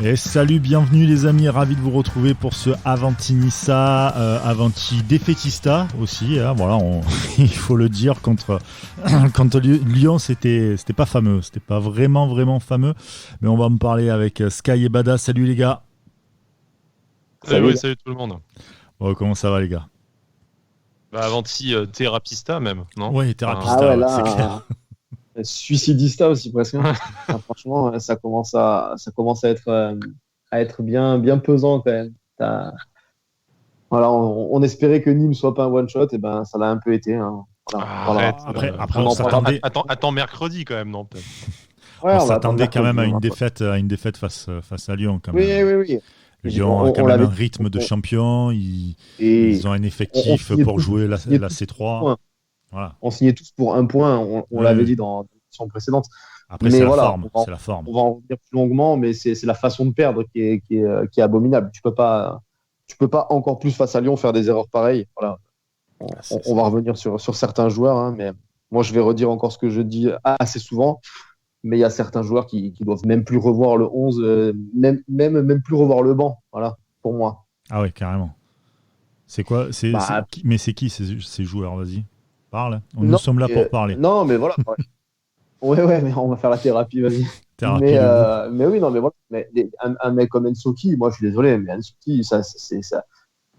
Et salut, bienvenue les amis, ravi de vous retrouver pour ce Avanti Nissa, Avanti Defetista aussi. Hein, voilà, il faut le dire, contre Lyon, c'était pas fameux, c'était pas vraiment fameux. Mais on va me parler avec Sky et Bada. Salut les gars. Salut tout le monde. Bon, comment ça va les gars? Avanti Therapista même, non? Oui, Ah Therapista, ouais, ouais, c'est clair. là, suicidista aussi presque. Hein. Enfin, franchement, ça commence à être bien pesant quand même. Voilà, on espérait que Nîmes soit pas un one shot, et ben ça l'a un peu été. Hein. Arrête. Après, On on en parlera. s'attendait. Attends mercredi quand même, non? Peut-être. Ouais, On on va attendre s'attendait quand même à mercredi. une défaite face à Lyon quand Oui, même. oui, oui. Lyon a quand On même un l'avait dit. rythme de champion. Et Ils ont un on effectif signait pour jouer on signait la tous pour un C3. point. Voilà. On signait tous pour un point. On Oui, l'avait oui. dit dans l'émission précédente. Après, Mais c'est la voilà, forme. C'est la forme. on va en revenir plus longuement, mais c'est la façon de perdre qui est abominable. Tu peux pas encore plus face à Lyon faire des erreurs pareilles. Voilà. On va revenir sur certains joueurs, hein, mais moi je vais redire encore ce que je dis assez souvent. Mais il y a certains joueurs qui doivent même plus revoir le 11, même plus revoir le banc. Voilà, pour moi. Ah ouais, carrément. C'est quoi Bah, Mais c'est qui ces joueurs? Vas-y, parle. Nous non, sommes là pour parler. non, mais voilà. Ouais, mais on va faire la thérapie, vas-y. Thérapie de groupe. Mais oui, non, mais voilà. Un mec comme Ensoki, moi je suis désolé, mais Ensoki, c'est ça.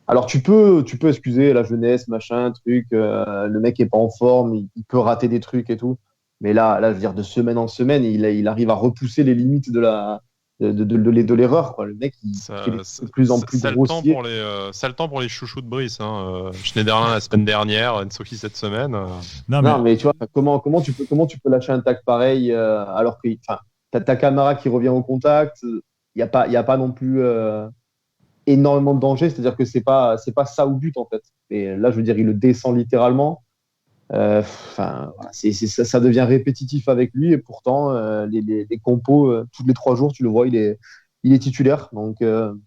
Alors tu peux excuser la jeunesse, machin, truc, le mec est pas en forme, il peut rater des trucs et tout. Mais là, je veux dire, de semaine en semaine, il arrive à repousser les limites de l'erreur, quoi. Le mec, il est de plus en plus Ça le temps grossier. ça le temps pour les chouchous de Brice. Hein. Schneiderlin la semaine dernière, Ensoki cette semaine. Non, mais Non, mais tu vois, comment tu peux lâcher un tac pareil alors que enfin, t'as ta caméra qui revient au contact, il y a pas non plus énormément de danger, c'est-à-dire que c'est pas ça au but en fait. Et là, je veux dire, il le descend littéralement. Enfin, voilà, ça devient répétitif avec lui et pourtant les compos tous les 3 jours, tu le vois, il est titulaire. Donc,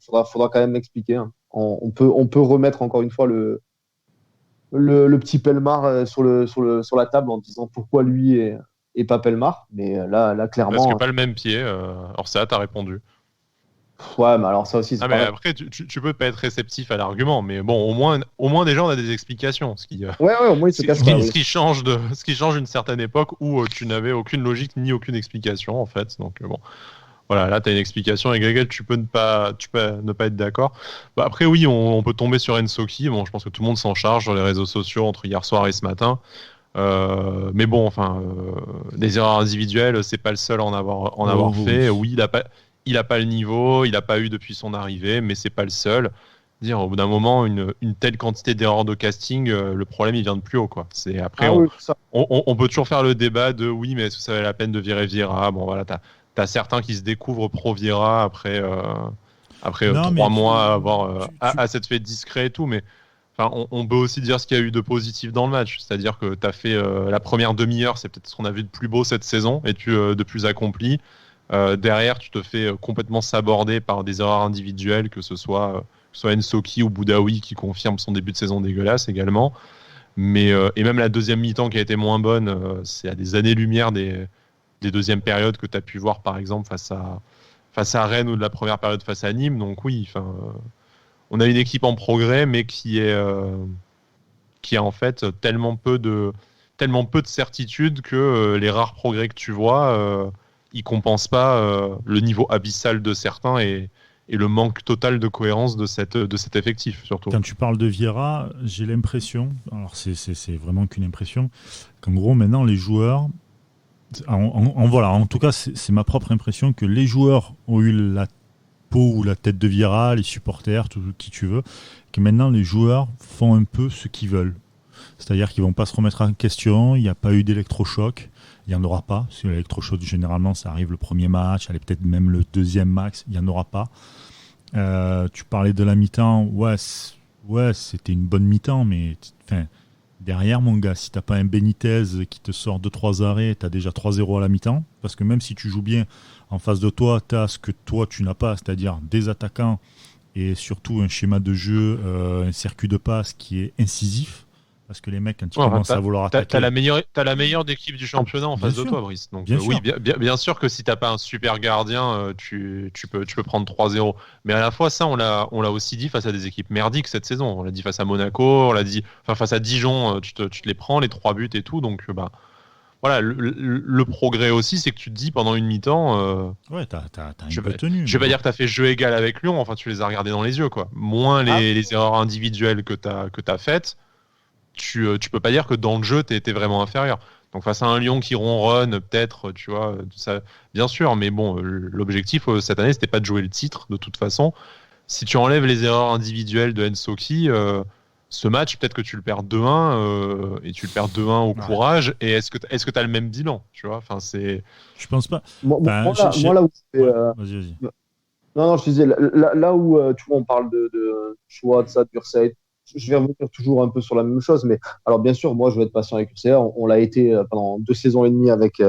faudra quand même m'expliquer. Hein. On peut remettre encore une fois le petit Pelmar sur la table en disant pourquoi lui et pas Pelmar. Mais là Parce que clairement, pas le même pied. Alors ça, t'as répondu. ouais, mais alors ça aussi, c'est Ah mais pareil. après, tu peux pas être réceptif à l'argument, mais bon, au moins déjà on a des explications, Ouais, ouais, au moins, il se cache pas, oui. ce qui change d'une certaine époque où tu n'avais aucune logique ni aucune explication en fait. Donc bon, voilà, là tu as une explication avec laquelle tu peux ne pas être d'accord. Bah, après oui, on peut tomber sur Ensoki. Bon, je pense que tout le monde s'en charge sur les réseaux sociaux entre hier soir et ce matin. Mais bon, enfin, des erreurs individuelles, c'est pas le seul à en avoir fait. oui. Oui, il a pas le niveau, il a pas eu depuis son arrivée, mais c'est pas le seul. Dire au bout d'un moment, une telle quantité d'erreurs de casting, le problème il vient de plus haut, quoi. C'est après, Ah oui, ça. on peut toujours faire le débat de oui, mais est-ce que ça valait la peine de virer Vieira? Bon, voilà, t'as certains qui se découvrent pro Vieira après Non, mais 3 mois à avoir tu- à s'être fait discret et tout, mais enfin, on peut aussi dire ce qu'il y a eu de positif dans le match, c'est-à-dire que tu as fait la première demi-heure, c'est peut-être ce qu'on a vu de plus beau cette saison et de plus accompli. Derrière, tu te fais complètement saborder par des erreurs individuelles, que ce soit Ensoki ou Boudaoui qui confirme son début de saison dégueulasse également. Mais, et même la deuxième mi-temps qui a été moins bonne, c'est à des années-lumière des deuxièmes périodes que tu as pu voir par exemple face à Rennes ou de la première période face à Nîmes. Donc oui, on a une équipe en progrès, mais qui a en fait tellement peu de certitude que les rares progrès que tu vois, ils compensent pas le niveau abyssal de certains et le manque total de cohérence de cet effectif surtout. quand tu parles de Vieira, j'ai l'impression, alors c'est vraiment qu'une impression, qu'en gros maintenant les joueurs, voilà, en tout cas c'est ma propre impression que les joueurs ont eu la peau ou la tête de Vieira, les supporters, tout qui tu veux, que maintenant les joueurs font un peu ce qu'ils veulent. C'est-à-dire qu'ils vont pas se remettre en question, il n'y a pas eu d'électrochoc, il n'y en aura pas, parce que l'électrochoc généralement ça arrive le premier match, allez peut-être même le deuxième max, il n'y en aura pas. Tu parlais de la mi-temps, ouais c'était une bonne mi-temps, mais derrière mon gars, si t'as pas un Benitez qui te sort 2-3 arrêts, t'as déjà 3-0 à la mi-temps, parce que même si tu joues bien, en face de toi, t'as ce que toi tu n'as pas, c'est-à-dire des attaquants et surtout un schéma de jeu, un circuit de passe qui est incisif. Parce que les mecs, quand ils commencent à vouloir attaquer... T'as la meilleure équipe du championnat en face de toi, Brice. Donc oui, bien sûr que si t'as pas un super gardien, tu peux prendre 3-0. Mais à la fois, ça, on l'a aussi dit face à des équipes merdiques cette saison. On l'a dit face à Monaco, on l'a dit face à Dijon, tu te les prends, les 3 buts et tout. Donc voilà, le progrès aussi, c'est que tu te dis pendant une mi-temps... ouais, t'as une peu tenue. Je vais pas dire que t'as fait jeu égal avec Lyon, enfin tu les as regardés dans les yeux, quoi. Moins les erreurs individuelles que t'as faites. Tu peux pas dire que dans le jeu t'es vraiment inférieur. Donc face à un Lyon qui ronronne, peut-être, tu vois, ça, bien sûr, mais bon, l'objectif cette année c'était pas de jouer le titre de toute façon. Si tu enlèves les erreurs individuelles de Nsoki, ce match peut-être que tu le perds 2-1 et tu le perds 2-1 au courage. Et est-ce que t'as le même bilan, tu vois, enfin c'est. Je pense pas. Moi là où vas-y. Non, je te disais là où tu vois on parle de choix de ça, d'Ursay. Je vais revenir toujours un peu sur la même chose, mais alors bien sûr, moi je vais être patient avec UCA. On l'a été pendant 2 saisons et demie avec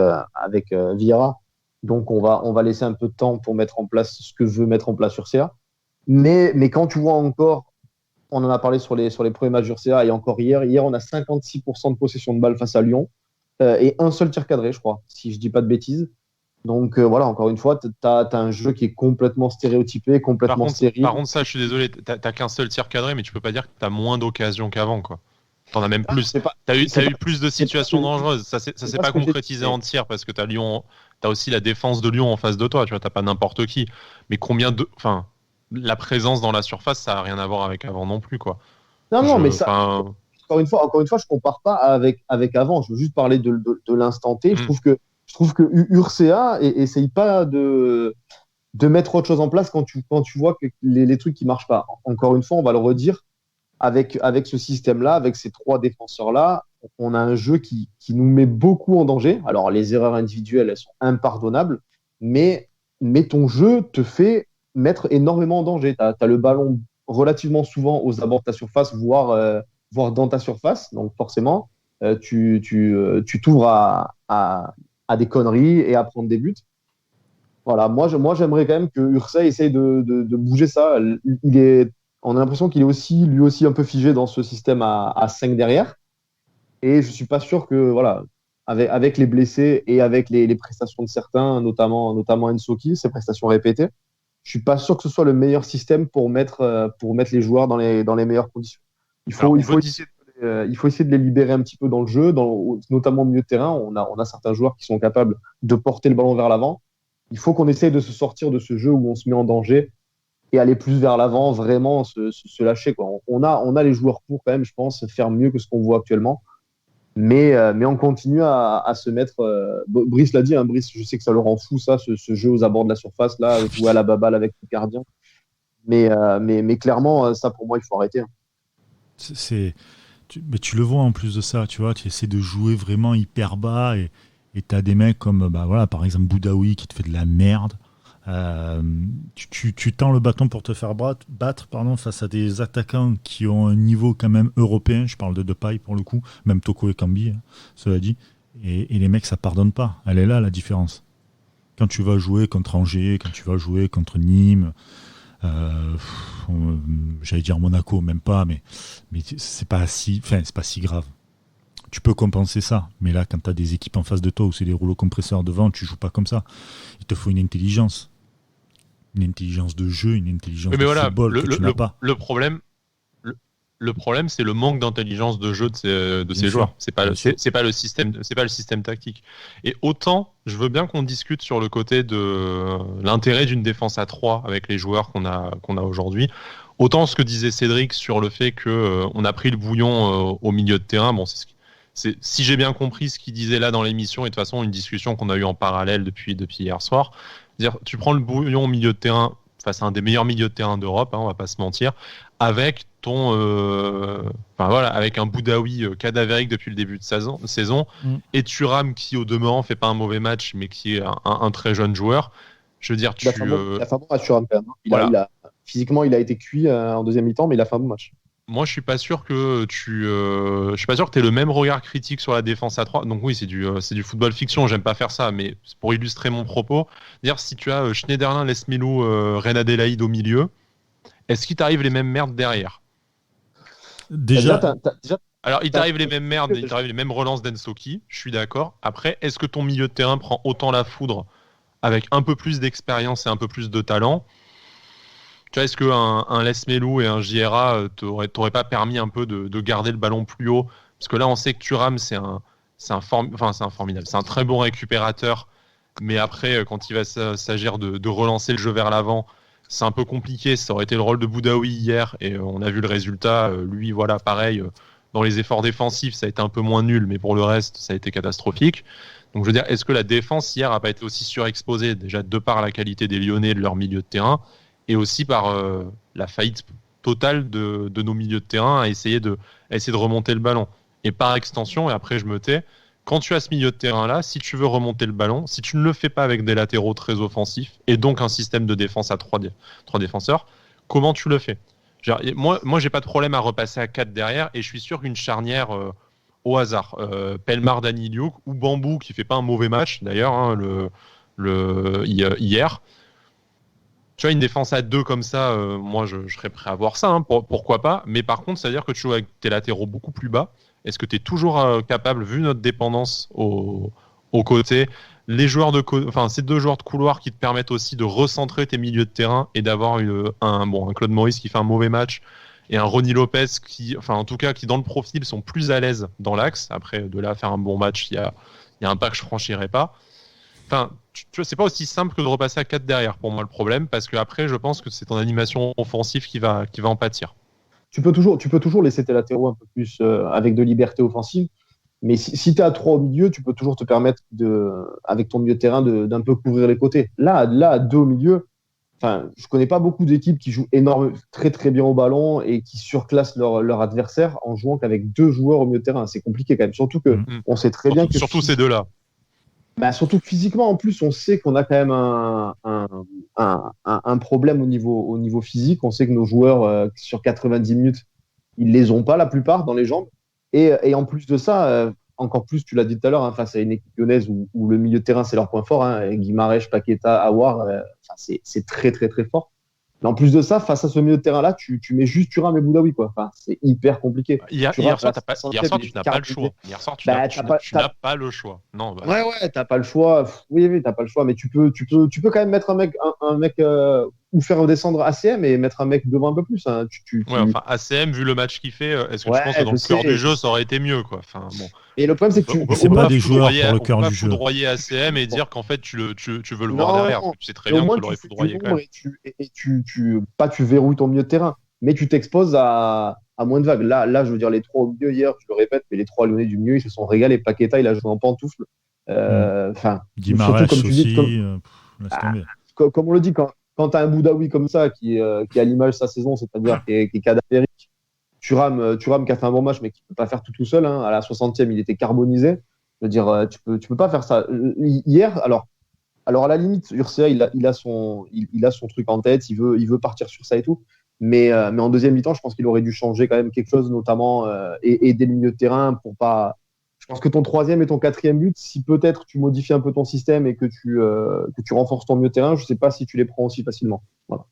Vieira, donc on va laisser un peu de temps pour mettre en place ce que veut mettre en place UCA. Mais quand tu vois encore, on en a parlé sur les premiers matchs d'UCA et encore hier on a 56% de possession de balle face à Lyon et un seul tir cadré, je crois, si je dis pas de bêtises. Donc voilà, encore une fois, tu as un jeu qui est complètement stéréotypé, complètement stérile. Par contre, ça, je suis désolé, t'as qu'un seul tir cadré, mais tu peux pas dire que t'as moins d'occasions qu'avant, quoi. T'en as même plus. T'as eu plus de situations dangereuses. Ça s'est pas concrétisé en tir parce que t'as aussi la défense de Lyon en face de toi. Tu vois, t'as pas n'importe qui. Mais la présence dans la surface, ça a rien à voir avec avant non plus, quoi. Non, mais ça. Encore une fois, je compare pas avec avant. Je veux juste parler de l'instant T. Je trouve que Urcea essaye pas de mettre autre chose en place quand tu vois que les trucs qui marchent pas. Encore une fois, on va le redire, avec ce système-là, avec ces 3 défenseurs-là, on a un jeu qui nous met beaucoup en danger. Alors, les erreurs individuelles, elles sont impardonnables, mais ton jeu te fait mettre énormément en danger. Tu as le ballon relativement souvent aux abords de ta surface, voire dans ta surface. Donc, forcément, tu t'ouvres à des conneries et à prendre des buts. Voilà, moi j'aimerais quand même que Ursay essaye de bouger ça. On a l'impression qu'il est lui aussi un peu figé dans ce système à 5 derrière. Et je suis pas sûr que, voilà, avec les blessés et avec les prestations de certains, notamment Nsoki, ses prestations répétées, je suis pas sûr que ce soit le meilleur système pour mettre les joueurs dans les meilleures conditions. Il faut essayer de les libérer un petit peu dans le jeu, notamment au milieu de terrain. On a certains joueurs qui sont capables de porter le ballon vers l'avant. Il faut qu'on essaye de se sortir de ce jeu où on se met en danger et aller plus vers l'avant, vraiment se lâcher, quoi. On a les joueurs pour quand même, je pense, faire mieux que ce qu'on voit actuellement. Mais on continue à se mettre. Brice l'a dit, hein, Brice, je sais que ça le rend fou, ça, ce jeu aux abords de la surface, là, jouer à la baballe avec le gardien. Mais clairement, ça, pour moi, il faut arrêter. Mais tu le vois en plus de ça, tu vois, tu essaies de jouer vraiment hyper bas et t'as des mecs comme, par exemple, Boudaoui qui te fait de la merde. Tu tends le bâton pour te faire battre face à des attaquants qui ont un niveau quand même européen. Je parle de Depay pour le coup, même Toko Ekambi, cela dit. Et les mecs, ça pardonne pas. Elle est là la différence. Quand tu vas jouer contre Angers, quand tu vas jouer contre Nîmes, j'allais dire Monaco, même pas, mais c'est pas si grave. Tu peux compenser ça, mais là, quand tu as des équipes en face de toi où c'est des rouleaux compresseurs devant, tu joues pas comme ça. Il te faut une intelligence de jeu, une intelligence de football que tu n'as pas. Le problème, c'est le manque d'intelligence de jeu de ces joueurs. C'est pas le système tactique. Et autant, je veux bien qu'on discute sur le côté de l'intérêt d'une défense à 3 avec les joueurs qu'on a aujourd'hui. Autant ce que disait Cédric sur le fait que on a pris le bouillon au milieu de terrain. Bon, si j'ai bien compris ce qu'il disait là dans l'émission, et de toute façon une discussion qu'on a eue en parallèle depuis hier soir. Dire, tu prends le bouillon au milieu de terrain face à un des meilleurs milieux de terrain d'Europe, on va pas se mentir, avec avec un Boudaoui cadavérique depuis le début de saison, et Thuram qui au demeurant fait pas un mauvais match, mais qui est un très jeune joueur. Je veux dire, il a fait un bon match Thuram quand même. Physiquement, il a été cuit en deuxième mi-temps, mais il a fait un bon match. Moi, je suis pas sûr que t'aies le même regard critique sur la défense à 3. Donc oui, c'est du football fiction. J'aime pas faire ça, mais pour illustrer mon propos, dire si tu as Schneiderlin, Lesmelou, Reine Adélaïde au milieu, est-ce qu'il t'arrive les mêmes merdes derrière ? Déjà, Alors, il t'arrive les mêmes merdes, il t'arrive les mêmes relances d'Ensoki, je suis d'accord. Après, est-ce que ton milieu de terrain prend autant la foudre avec un peu plus d'expérience et un peu plus de talent? Tu vois, est-ce qu'un Les Melou et un JRA t'auraient pas permis un peu de garder le ballon plus haut? Parce que là, on sait que Thuram, c'est un formidable, c'est un très bon récupérateur. Mais après, quand il va s'agir de relancer le jeu vers l'avant, c'est un peu compliqué. Ça aurait été le rôle de Boudaoui hier et on a vu le résultat. Lui, voilà, pareil, dans les efforts défensifs, ça a été un peu moins nul, mais pour le reste, ça a été catastrophique. Donc, je veux dire, est-ce que la défense hier n'a pas été aussi surexposée, déjà de par la qualité des Lyonnais, de leur milieu de terrain, et aussi par la faillite totale de nos milieux de terrain à essayer de remonter le ballon. Et par extension, et après je me tais, quand tu as ce milieu de terrain-là, si tu veux remonter le ballon, si tu ne le fais pas avec des latéraux très offensifs, et donc un système de défense à 3 défenseurs, comment tu le fais? Genre, moi, j'ai pas de problème à repasser à 4 derrière, et je suis sûr qu'une charnière au hasard, Pelmar, Daniliuk, ou Bambou, qui fait pas un mauvais match d'ailleurs, hein, hier, tu vois, une défense à 2 comme ça, moi je serais prêt à voir ça, hein, pourquoi pas. Mais par contre, ça veut dire que tu joues avec tes latéraux beaucoup plus bas. Est-ce que tu es toujours capable, vu notre dépendance au côté, ces deux joueurs de couloir qui te permettent aussi de recentrer tes milieux de terrain et d'avoir un Claude Maurice qui fait un mauvais match et un Ronny Lopez qui dans le profil sont plus à l'aise dans l'axe. Après, de là à faire un bon match, il y a un pas que je franchirais pas. Enfin, tu vois, c'est pas aussi simple que de repasser à 4 derrière pour moi le problème, parce que après, je pense que c'est ton animation offensive qui va en pâtir. Tu peux toujours laisser tes latéraux un peu plus avec de liberté offensive, mais si tu es à 3 au milieu, tu peux toujours te permettre, avec ton milieu de terrain, d'un peu couvrir les côtés. Là, à 2 au milieu, je connais pas beaucoup d'équipes qui jouent très très bien au ballon et qui surclassent leur adversaire en jouant qu'avec 2 joueurs au milieu de terrain. C'est compliqué quand même, surtout que on sait très bien que surtout ces deux-là. Surtout que physiquement, en plus, on sait qu'on a quand même un problème au niveau physique. On sait que nos joueurs, sur 90 minutes, ils les ont pas la plupart dans les jambes. Et en plus de ça, encore plus, tu l'as dit tout à l'heure, hein, face à une équipe lyonnaise où le milieu de terrain, c'est leur point fort. Hein, Guimarães, Paqueta, Aouar, c'est très, très, très fort. Mais en plus de ça, face à ce milieu de terrain-là, tu mets juste Thuram et Boudaoui, quoi. C'est hyper compliqué. Hier soir, tu n'as pas le choix. Hier soir, tu n'as pas le choix. Non, Ouais, t'as pas le choix. Oui, t'as pas le choix, mais tu peux quand même mettre un mec ou faire redescendre ACM et mettre un mec devant un peu plus. Hein. ACM, vu le match qu'il fait, est-ce que tu penses que dans le cœur du jeu, ça aurait été mieux, quoi? Enfin, bon. Et le problème, c'est que c'est pas des joueurs pour le cœur du jeu. On peut pas foudroyer ACM et dire qu'en fait tu veux le voir derrière. Tu sais très bien que tu l'aurais foudroyé quand même. Et tu verrouilles ton milieu de terrain, mais tu t'exposes à moins de vagues. Là, je veux dire, les 3 au milieu hier, je le répète, mais les 3 Lyonnais du milieu, ils se sont régalés. Paqueta, il a joué en pantoufle. Guimarães comme tu dis, comme on le dit, quand tu as un Boudaoui comme ça qui est à l'image de sa saison, c'est-à-dire qui est cadavérique, Thuram qui a fait un bon match mais qui ne peut pas faire tout seul, hein. À la 60e, il était carbonisé. Je veux dire, tu peux pas faire ça. Hier, alors à la limite, Urcea, il a son truc en tête, il veut partir sur ça et tout. Mais en deuxième mi-temps, je pense qu'il aurait dû changer quand même quelque chose, notamment et aider le milieu de terrain pour pas. Je pense que ton 3e et ton 4e but, si peut-être tu modifies un peu ton système et que tu renforces ton milieu de terrain, je ne sais pas si tu les prends aussi facilement. Voilà.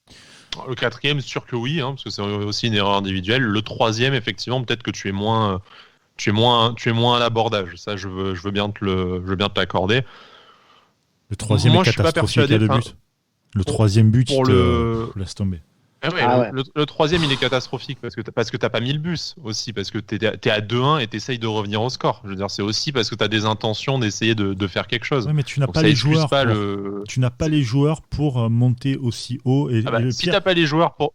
Le 4e, sûr que oui, hein, parce que c'est aussi une erreur individuelle. Le 3e, effectivement, peut-être que tu es moins à l'abordage. Ça, je veux bien te l'accorder. Le 3e est catastrophique à 2 buts. Le 3e but, laisse tomber. Le 3e, il est catastrophique parce que t'as pas mis le bus aussi, parce que t'es à 2-1 et t'essayes de revenir au score. Je veux dire, c'est aussi parce que t'as des intentions d'essayer de faire quelque chose. Ouais, mais tu n'as pas les joueurs. Tu n'as pas les joueurs pour monter aussi haut. Si t'as pas les joueurs pour.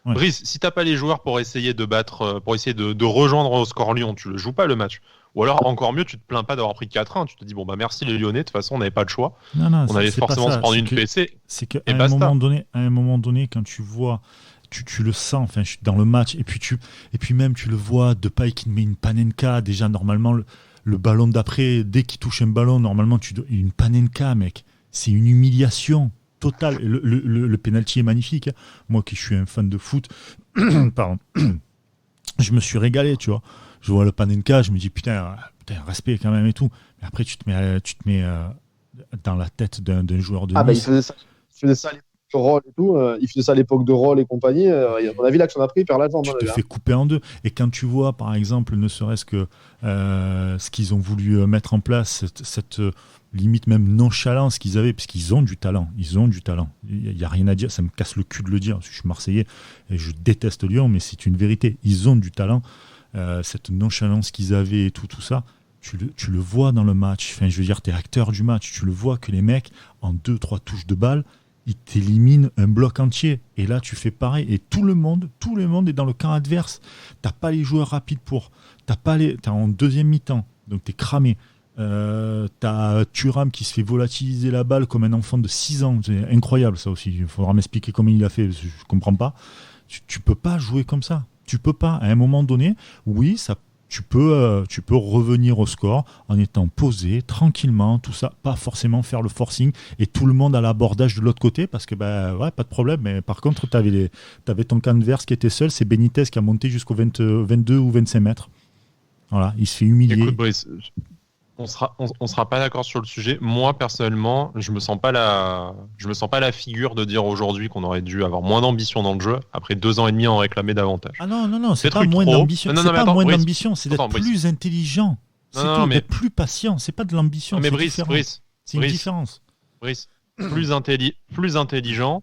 Brice, si t'as pas les joueurs pour essayer de battre, pour essayer de rejoindre au score Lyon, tu le joues pas le match. Ou alors, encore mieux, tu te plains pas d'avoir pris 4-1. Tu te dis, bon, merci les Lyonnais, de toute façon, on n'avait pas le choix. Non, on allait forcément se prendre une fessée. C'est qu'à un moment donné, quand tu vois, tu le sens, enfin, je suis dans le match, et puis même, tu le vois, Depay qui met une panenka. Déjà, normalement, le ballon d'après, dès qu'il touche un ballon, normalement, une panenka, mec. C'est une humiliation totale. Le penalty est magnifique. Hein. Moi, qui suis un fan de foot, pardon, je me suis régalé, tu vois. Je vois le Panenka, je me dis putain, respect quand même et tout. Mais après, tu te mets dans la tête d'un joueur de Nice. Il faisait ça Roll et tout, il faisait ça à l'époque de Roll et compagnie. À mon avis, l'action a pris, il perd la jambe. Tu te fais couper en deux. Et quand tu vois, par exemple, ne serait-ce que ce qu'ils ont voulu mettre en place, cette limite même nonchalance qu'ils avaient, parce qu'ils ont du talent. Ils ont du talent. Il n'y a rien à dire. Ça me casse le cul de le dire, parce que je suis Marseillais et je déteste Lyon, mais c'est une vérité. Ils ont du talent. Cette nonchalance qu'ils avaient et tout ça, tu le vois dans le match. Enfin, je veux dire, tu es acteur du match. Tu le vois que les mecs, en 2-3 touches de balle, ils t'éliminent un bloc entier. Et là, tu fais pareil. Et tout le monde est dans le camp adverse. T'as pas les joueurs rapides pour. T'es en deuxième mi-temps, donc t'es cramé. T'as Thuram qui se fait volatiliser la balle comme un enfant de 6 ans. C'est incroyable, ça aussi. Il faudra m'expliquer comment il a fait. Je comprends pas. Tu peux pas jouer comme ça. Tu peux pas. À un moment donné, oui, tu peux revenir au score en étant posé, tranquillement, tout ça, pas forcément faire le forcing et tout le monde à l'abordage de l'autre côté parce que, pas de problème. Mais par contre, t'avais ton camp adverse qui était seul, c'est Benitez qui a monté jusqu'au 22 ou 25 mètres. Voilà, il se fait humilier. Écoute, Brice, on sera pas d'accord sur le sujet. Moi, personnellement, je me sens pas la figure de dire aujourd'hui qu'on aurait dû avoir moins d'ambition dans le jeu après 2 ans et demi à en réclamer davantage. Ah non, c'est pas moins d'ambition. C'est pas moins d'ambition, c'est d'être plus intelligent. C'est d'être plus patient. C'est pas de l'ambition. Mais Brice, c'est une différence. Brice, plus intelligent.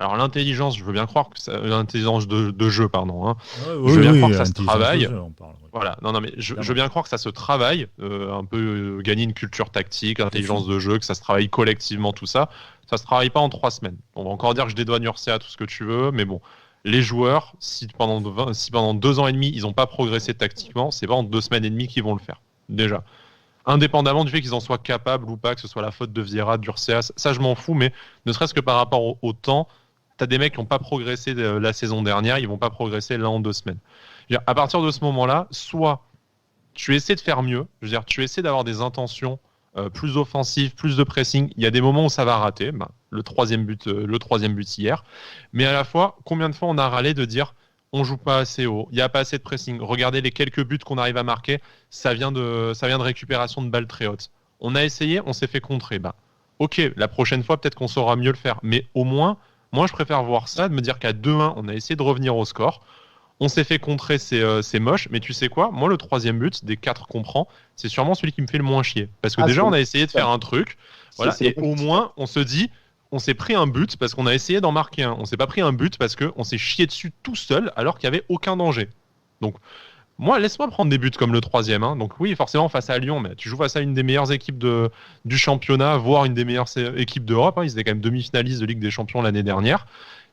Alors l'intelligence, je veux bien croire que l'intelligence de jeu, pardon. Je veux bien croire que ça se travaille. Voilà. Non, mais je veux bien croire que ça se travaille, un peu gagner une culture tactique, intelligence de jeu, que ça se travaille collectivement, tout ça. Ça se travaille pas en 3 semaines. On va encore dire que je dédouane Urcia, tout ce que tu veux, mais bon, les joueurs, si pendant 2 ans et demi ils n'ont pas progressé tactiquement, c'est pas en 2 semaines et demie qu'ils vont le faire. Déjà. Indépendamment du fait qu'ils en soient capables ou pas, que ce soit la faute de Vieira, d'Urcia, ça je m'en fous, mais ne serait-ce que par rapport au temps. T'as des mecs qui n'ont pas progressé la saison dernière, ils vont pas progresser là en 2 semaines. À partir de ce moment-là, soit tu essaies de faire mieux, tu essaies d'avoir des intentions plus offensives, plus de pressing. Il y a des moments où ça va rater, le troisième but hier. Mais à la fois, combien de fois on a râlé de dire on joue pas assez haut, il n'y a pas assez de pressing. Regardez les quelques buts qu'on arrive à marquer, ça vient de récupération de balles très hautes. On a essayé, on s'est fait contrer. Ok, la prochaine fois peut-être qu'on saura mieux le faire, mais au moins. Moi, je préfère voir ça, de me dire qu'à 2-1, on a essayé de revenir au score. On s'est fait contrer, c'est moche. Mais tu sais quoi ? Moi, le 3e but, des 4 qu'on prend, c'est sûrement celui qui me fait le moins chier. Parce que déjà, on a essayé de faire un truc. Voilà, et au moins, on se dit, on s'est pris un but parce qu'on a essayé d'en marquer un. On s'est pas pris un but parce qu'on s'est chié dessus tout seul alors qu'il n'y avait aucun danger. Donc, moi, laisse-moi prendre des buts comme le 3e. Donc oui, forcément, face à Lyon, mais tu joues face à une des meilleures équipes du championnat, voire une des meilleures équipes d'Europe. Ils étaient quand même demi-finalistes de Ligue des Champions l'année dernière.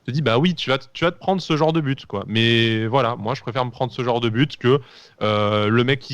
Je te dis, oui, tu vas te prendre ce genre de but, quoi. Mais voilà, moi, je préfère me prendre ce genre de but que le mec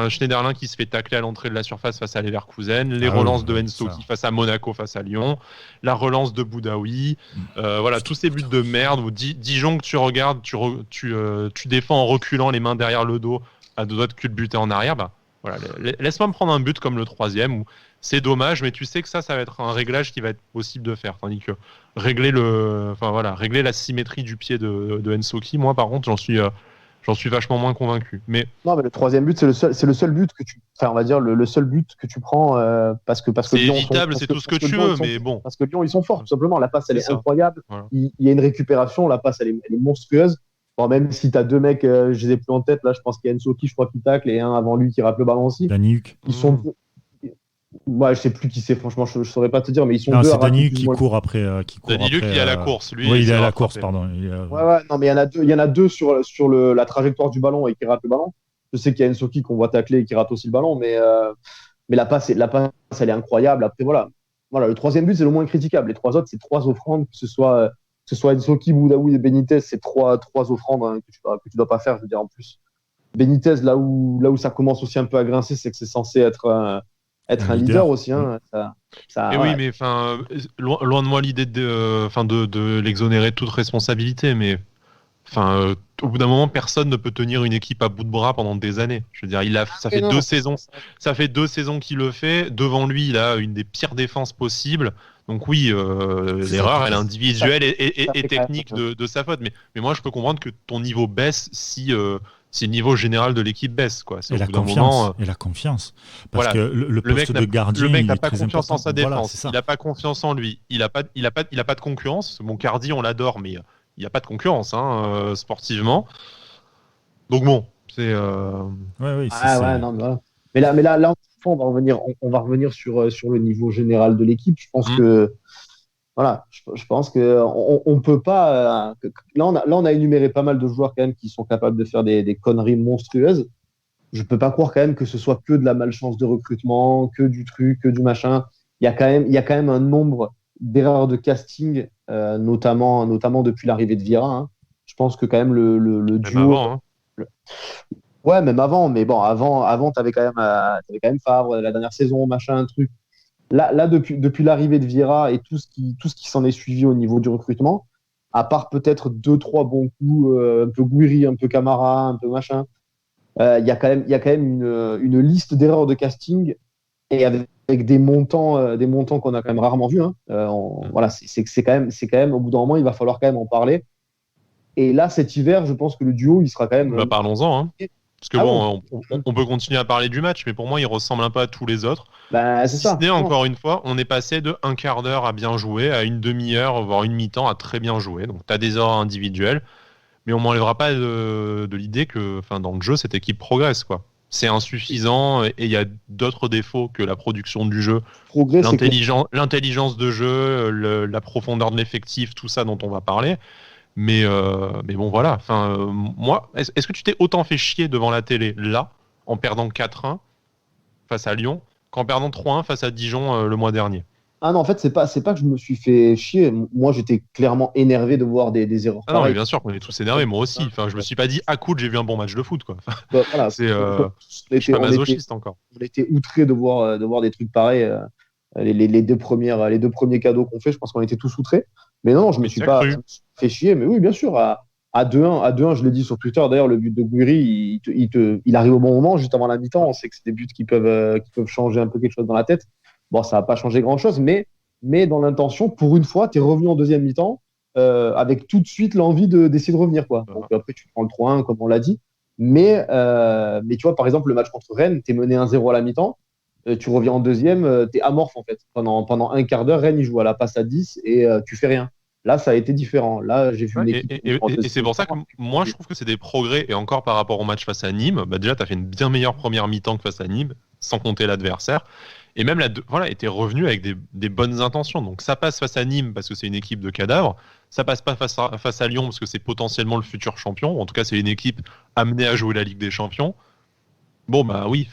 Schneiderlin qui se fait tacler à l'entrée de la surface face à Leverkusen, les relances de Enzo qui face à Monaco, face à Lyon, la relance de Boudaoui, voilà, tous ces buts de merde, ou Dijon que tu regardes, tu défends en reculant les mains derrière le dos, à 2 doigts de culbuter en arrière, voilà, laisse-moi me prendre un but comme le 3e où c'est dommage, mais tu sais que ça va être un réglage qui va être possible de faire. Tandis que régler la symétrie du pied de Ensoki, moi par contre, j'en suis vachement moins convaincu. Mais non, mais le 3e but, c'est le seul but que on va dire le seul but que tu prends parce que c'est Lyon évitable, c'est tout ce que tu veux, mais bon. Parce que Lyon, ils sont forts, tout simplement. La passe, elle est incroyable. Voilà. Il y a une récupération, la passe, elle est monstrueuse. Bon, même si tu as 2 mecs, je les ai plus en tête, là, je pense qu'il y a Ensoki, je crois, qui tacle, et un avant lui qui rate le ballon aussi. Daniuk. Ils sont. Moi, je sais plus qui c'est, franchement, je saurais pas te dire, mais ils sont non, deux. C'est Daniuk qui court après. Daniuk qui est à la course, lui. Oui, il est à la course, pardon. Ouais, non, mais il y en a deux sur la trajectoire du ballon et qui rate le ballon. Je sais qu'il y a Ensoki qu'on voit tacler et qui rate aussi le ballon, mais la passe, elle est incroyable. Après, voilà, le 3e but, c'est le moins critiquable. Les 3 autres, c'est 3 offrandes, que ce soit Ensoki, Boudaoui et Benitez, c'est 3 offrandes que tu dois pas faire, je veux dire, en plus. Benitez, là où ça commence aussi un peu à grincer, c'est que c'est censé être un leader aussi. Et oui, mais loin de moi l'idée de l'exonérer de toute responsabilité, mais au bout d'un moment, personne ne peut tenir une équipe à bout de bras pendant des années. Je veux dire, ça fait 2 saisons qu'il le fait. Devant lui, il a une des pires défenses possibles. Donc oui, l'erreur, elle est individuelle et technique de sa faute. Mais moi, je peux comprendre que ton niveau baisse si si le niveau général de l'équipe baisse, quoi. C'est Et au la bout d'un confiance. moment, Et la confiance. Parce voilà, que le poste de gardien, le mec il n'a est pas très confiance en important. sa Voilà, défense. c'est ça. Il n'a pas confiance en lui. Il n'a pas de concurrence. Bon, Cardi, on l'adore, mais il n'y a pas de concurrence sportivement. Donc bon, c'est. Ouais, Ouais, non, mais voilà. Mais là, on va revenir sur le niveau général de l'équipe. Je pense Hmm. que, voilà, je pense que on peut pas. Là, on a énuméré pas mal de joueurs quand même qui sont capables de faire des conneries monstrueuses. Je peux pas croire quand même que ce soit que de la malchance de recrutement, que du truc, que du machin. Il y a quand même un nombre d'erreurs de casting, notamment depuis l'arrivée de Vieira, hein. Je pense que quand même le Même duo. avant, hein. Ouais, même avant, mais bon, avant t'avais quand même Favre, la dernière saison, machin, un truc. Là depuis l'arrivée de Vieira et tout ce qui s'en est suivi au niveau du recrutement, à part peut-être deux, trois bons coups, un peu Gouiri, un peu Camara, un peu machin, il y a quand même une liste d'erreurs de casting et avec des montants qu'on a quand même rarement vus, hein. Voilà, c'est quand même, au bout d'un moment, il va falloir quand même en parler. Et là, cet hiver, je pense que le duo, il sera quand même. Bah, parlons-en, hein. Parce que Ah bon, bon. on peut continuer à parler du match, mais pour moi, il ressemble un peu à tous les autres. Bah, c'est Si ce ça. n'est, encore une fois, on est passé de un quart d'heure à bien jouer à une demi-heure, voire une mi-temps à très bien jouer. Donc, tu as des erreurs individuelles, mais on m'enlèvera pas de l'idée que, dans le jeu, cette équipe progresse, quoi. C'est insuffisant et il y a d'autres défauts que la production du jeu, Progrès, c'est que l'intelligence de jeu, la profondeur de l'effectif, tout ça dont on va parler. Mais bon, voilà. Moi, est-ce que tu t'es autant fait chier devant la télé, là, en perdant 4-1 face à Lyon, qu'en perdant 3-1 face à Dijon le mois dernier? Ah non, en fait, c'est pas que je me suis fait chier. Moi, j'étais clairement énervé de voir des erreurs Ah non, mais pareilles. bien sûr qu'on est tous énervés, moi aussi. Je me suis pas dit, ah cool, j'ai vu un bon match de foot, quoi. Voilà, C'est, on je suis était, pas on était, masochiste encore. on était outrés de voir des trucs pareils. Les deux premiers cadeaux qu'on fait, je pense qu'on était tous outrés. Mais non, je me Mais suis tu as pas cru. fait chier. Mais oui, bien sûr, à 2-1, je l'ai dit sur Twitter. D'ailleurs, le but de Gouiri, il arrive au bon moment, juste avant la mi-temps. On sait que c'est des buts qui peuvent changer un peu quelque chose dans la tête. Bon, ça n'a pas changé grand-chose, mais dans l'intention, pour une fois, tu es revenu en deuxième mi-temps avec tout de suite l'envie d'essayer de revenir, quoi. Donc après, tu prends le 3-1, comme on l'a dit. Mais tu vois, par exemple, le match contre Rennes, tu es mené 1-0 à la mi-temps. Tu reviens en deuxième, tu es amorphe en fait. Pendant un quart d'heure, Rennes, il joue à la passe à 10 et tu fais rien. Là, ça a été différent. Là, j'ai vu Ouais, une et, équipe. et c'est pour ça que moi, je trouve que c'est des progrès. Et encore par rapport au match face à Nîmes, bah déjà, tu as fait une bien meilleure première mi-temps que face à Nîmes, sans compter l'adversaire. Et même voilà, était revenu avec des bonnes intentions. Donc ça passe face à Nîmes parce que c'est une équipe de cadavres. Ça passe pas face à Lyon parce que c'est potentiellement le futur champion. En tout cas, c'est une équipe amenée à jouer la Ligue des Champions. Bon, bah oui,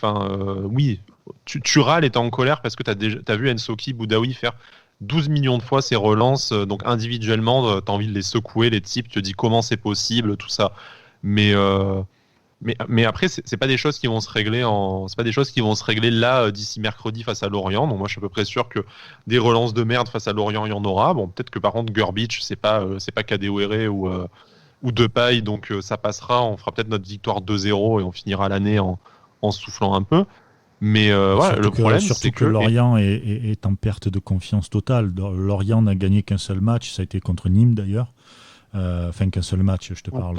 oui. Tu râles et t'es en colère parce que t'as vu Ensoki Boudaoui faire 12 millions de fois ses relances. Donc individuellement, t'as envie de les secouer, les types. Tu te dis comment c'est possible, tout ça. Mais, euh, mais après, c'est pas des choses qui vont se régler c'est pas des choses qui vont se régler là d'ici mercredi face à Lorient. Donc moi, je suis à peu près sûr que des relances de merde face à Lorient, il y en aura. Bon, peut-être que par contre, Gurbic, c'est pas Kadewere ou Depay, donc ça passera. On fera peut-être notre victoire 2-0 et on finira l'année en soufflant un peu. Mais voilà, le problème, c'est que Lorient est en perte de confiance totale. Lorient n'a gagné qu'un seul match, ça a été contre Nîmes d'ailleurs. Enfin, qu'un seul match, je te parle.